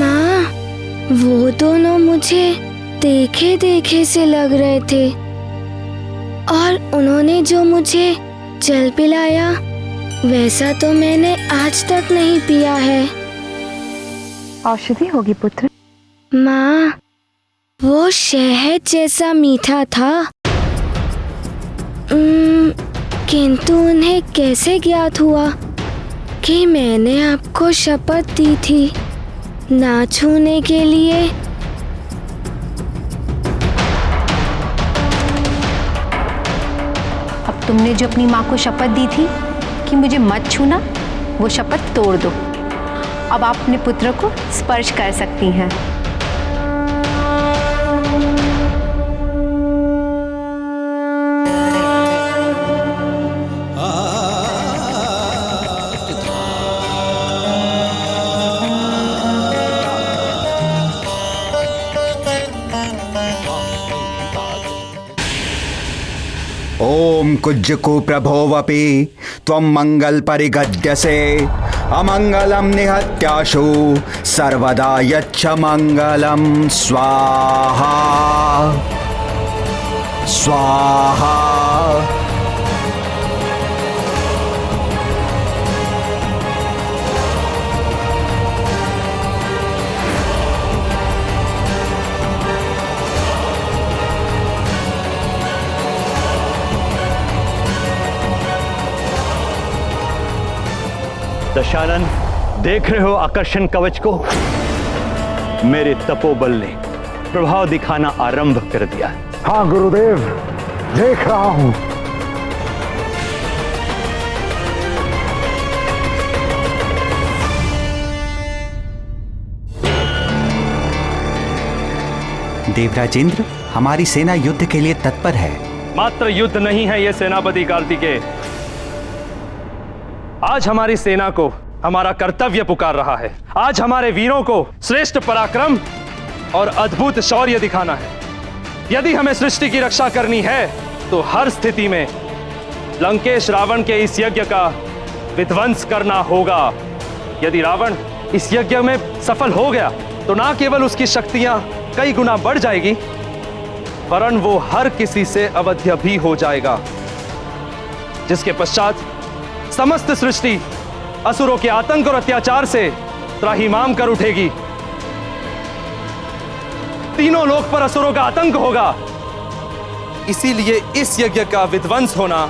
S17: माँ, वो दोनों मुझे देखे देखे से लग रहे थे और उन्होंने जो मुझे जल पिलाया वैसा तो मैंने आज तक नहीं पिया है।
S22: औषधि होगी पुत्र।
S17: माँ, वो शहद जैसा मीठा था, किंतु उन्हें कैसे ज्ञात हुआ कि मैंने आपको शपथ दी थी ना छूने के लिए।
S14: अब तुमने जो अपनी माँ को शपथ दी थी कि मुझे मत छूना, वो शपथ तोड़ दो। अब आप अपने पुत्र को स्पर्श कर सकती हैं।
S2: ओम कुज्जकु प्रभोवपि त्वं मंगल परिगद्यसे अमंगलम निहत्याशु सर्वदा यच्छ मंगलम स्वाहा स्वाहा।
S6: दशानन, देख रहे हो आकर्षण कवच को? मेरे तपोबल ने प्रभाव दिखाना आरंभ कर दिया।
S10: हाँ गुरुदेव, देख रहा हूं।
S7: देवराजेंद्र, हमारी सेना युद्ध के लिए तत्पर है।
S21: मात्र युद्ध नहीं है ये सेनापति कार्तिकेय। आज हमारी सेना को हमारा कर्तव्य पुकार रहा है। आज हमारे वीरों को श्रेष्ठ पराक्रम और अद्भुत शौर्य दिखाना है। यदि हमें सृष्टि की रक्षा करनी है तो हर स्थिति में लंकेश रावण के इस यज्ञ का विध्वंस करना होगा। यदि रावण इस यज्ञ में सफल हो गया तो ना केवल उसकी शक्तियां कई गुना बढ़ जाएगी, वरन वो हर किसी से अवध्य भी हो जाएगा, जिसके पश्चात समस्त सृष्टि असुरों के आतंक और अत्याचार से त्राहिमाम कर उठेगी। तीनों लोक पर असुरों का आतंक होगा। इसीलिए इस यज्ञ का विध्वंस होना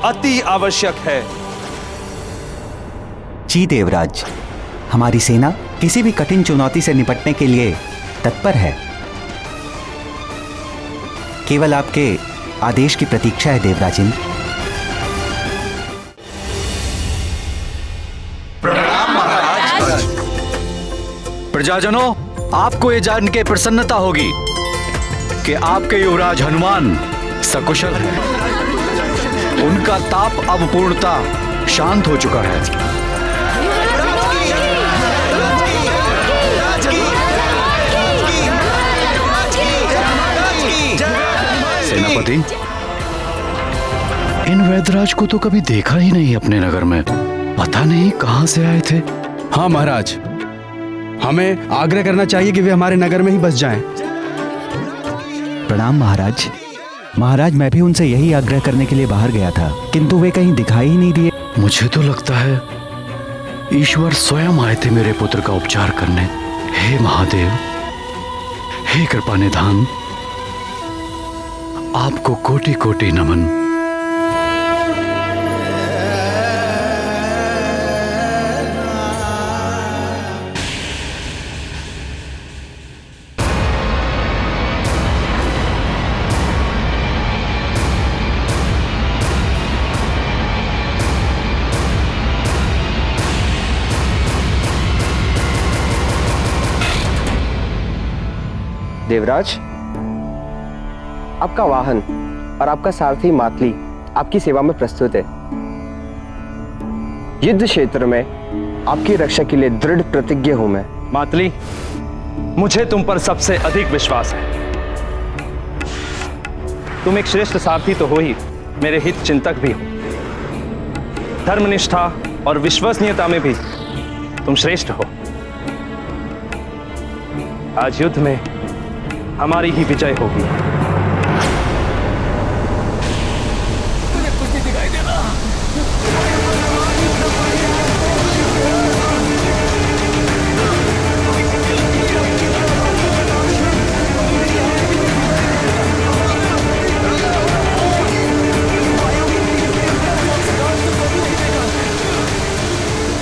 S21: अति आवश्यक है।
S2: जी देवराज, हमारी सेना किसी भी कठिन चुनौती से निपटने के लिए तत्पर है। केवल आपके आदेश की प्रतीक्षा है देवराज इंद्र।
S11: प्रणाम महाराज। प्रजाजनों, आपको ये जान के प्रसन्नता होगी कि आपके युवराज हनुमान सकुशल हैं। उनका ताप अब पूर्णतः शांत हो चुका है। सेनापति, इन वैदराज को तो कभी देखा ही नहीं अपने नगर में। पता नहीं कहां से आए थे।
S7: हाँ महाराज, हमें आग्रह करना चाहिए कि वे हमारे नगर में ही बस जाएं।
S2: प्रणाम महाराज। महाराज, मैं भी उनसे यही आग्रह करने के लिए बाहर गया था, किंतु वे कहीं दिखाई ही नहीं दिए।
S11: मुझे तो लगता है ईश्वर स्वयं आए थे मेरे पुत्र का उपचार करने। हे महादेव, हे कृपा निधान, आपको कोटि कोटि नमन।
S19: देवराज, आपका वाहन और आपका सारथी मातली आपकी सेवा में प्रस्तुत है। युद्ध क्षेत्र में आपकी रक्षा के लिए दृढ़ प्रतिज्ञ हूं मैं।
S21: मातली, मुझे तुम पर सबसे अधिक विश्वास है। तुम एक श्रेष्ठ सारथी तो हो ही, मेरे हित चिंतक भी हो। धर्मनिष्ठा और विश्वसनीयता में भी तुम श्रेष्ठ हो। आज युद्ध में हमारी ही विजय होगी।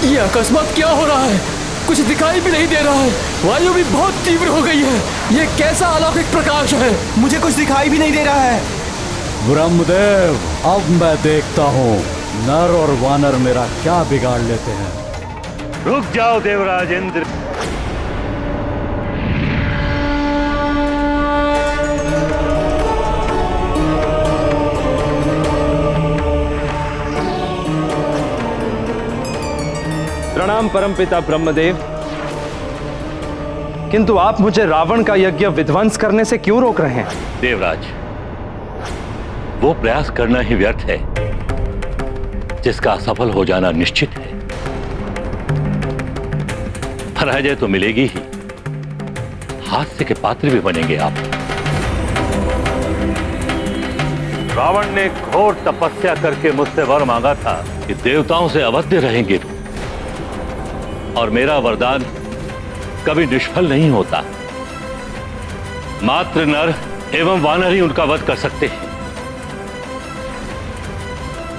S20: ये अकस्मात क्या हो रहा है? कुछ दिखाई भी नहीं दे रहा है। वायु भी बहुत तीव्र हो गई है। ये कैसा अलौकिक प्रकाश है?
S7: मुझे कुछ दिखाई भी नहीं दे रहा है।
S23: ब्रह्मदेव, अब मैं देखता हूँ नर और वानर मेरा क्या बिगाड़ लेते हैं।
S6: रुक जाओ देवराज इंद्र।
S21: प्रणाम परमपिता ब्रह्मदेव, किंतु आप मुझे रावण का यज्ञ विध्वंस करने से क्यों रोक रहे हैं?
S6: देवराज, वो प्रयास करना ही व्यर्थ है जिसका असफल हो जाना निश्चित है। पराजय तो मिलेगी ही, हास्य के पात्र भी बनेंगे आप। रावण ने घोर तपस्या करके मुझसे वर मांगा था कि देवताओं से अवध्य रहेंगे, और मेरा वरदान कभी निष्फल नहीं होता। मात्र नर एवं वानर ही उनका वध कर सकते हैं।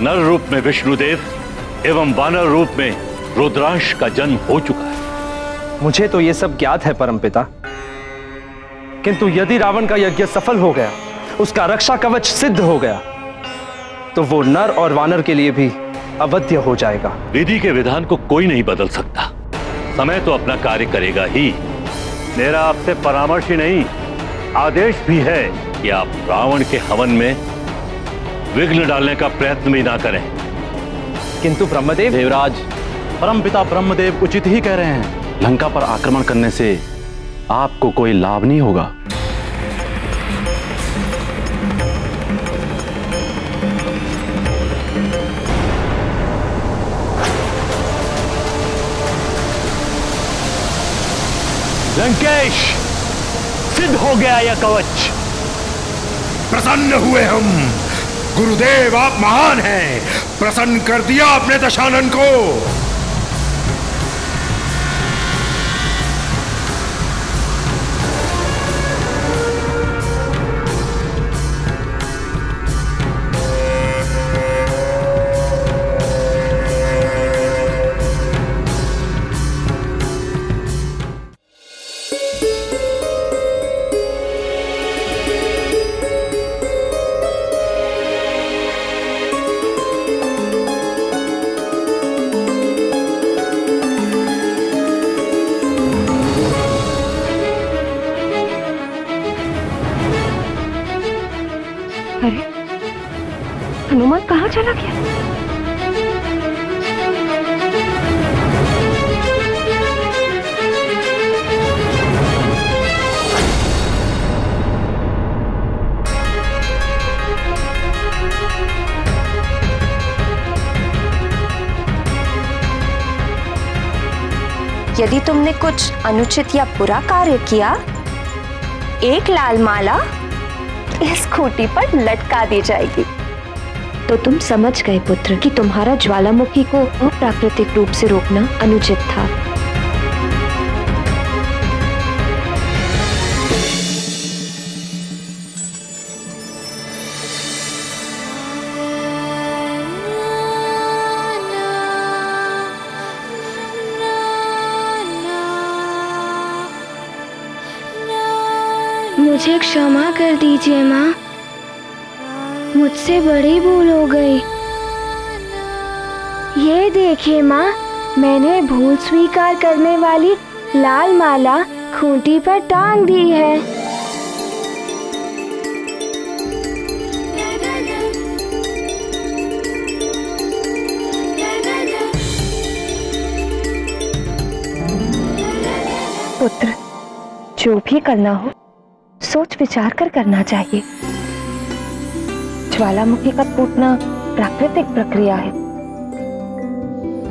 S6: नर रूप में विष्णुदेव एवं वानर रूप में रुद्रांश का जन्म हो चुका है।
S21: मुझे तो ये सब ज्ञात है परमपिता, किंतु यदि रावण का यज्ञ सफल हो गया, उसका रक्षा कवच सिद्ध हो गया, तो वो नर और वानर के लिए भी अवध्य हो जाएगा।
S6: विधि के विधान को कोई नहीं बदल सकता। समय तो अपना कार्य करेगा ही। मेरा आपसे परामर्श ही नहीं, आदेश भी है कि आप रावण के हवन में विघ्न डालने का प्रयत्न भी ना करें।
S21: किंतु ब्रह्मदेव।
S12: देवराज, परमपिता ब्रह्मदेव उचित ही कह रहे हैं। लंका पर आक्रमण करने से आपको कोई लाभ नहीं होगा।
S6: लंकेश, सिद्ध हो गया यह कवच।
S10: प्रसन्न हुए हम। गुरुदेव आप महान हैं, प्रसन्न कर दिया अपने दशानन को।
S1: अरे हनुमान कहाँ चला गया? यदि तुमने कुछ अनुचित या बुरा कार्य किया, एक लाल माला इस खूंटी पर लटका दी जाएगी। तो तुम समझ गए पुत्र कि तुम्हारा ज्वालामुखी को अप्राकृतिक रूप से रोकना अनुचित था।
S17: मुझे क्षमा कर दीजिए माँ, मुझसे बड़ी भूल हो गई। ये देखिए माँ, मैंने भूल स्वीकार करने वाली लाल माला खूंटी पर टांग दी है।
S1: पुत्र, जो भी करना हो सोच विचार कर करना चाहिए। ज्वालामुखी का फूटना प्राकृतिक प्रक्रिया है।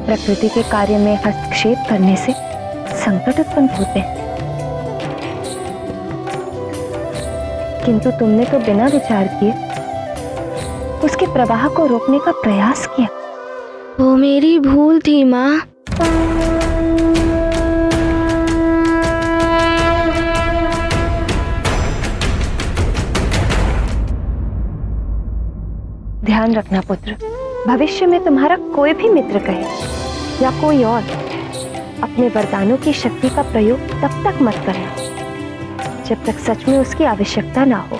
S1: प्रकृति के कार्य में हस्तक्षेप करने से संकट उत्पन्न होते हैं। किंतु तुमने तो बिना विचार किए उसके प्रवाह को रोकने का प्रयास किया।
S17: वो मेरी भूल थी माँ।
S1: ध्यान रखना पुत्र, भविष्य में तुम्हारा कोई भी मित्र कहे या कोई और, अपने वरदानों की शक्ति का प्रयोग तब तक मत करना जब तक सच में उसकी आवश्यकता ना हो।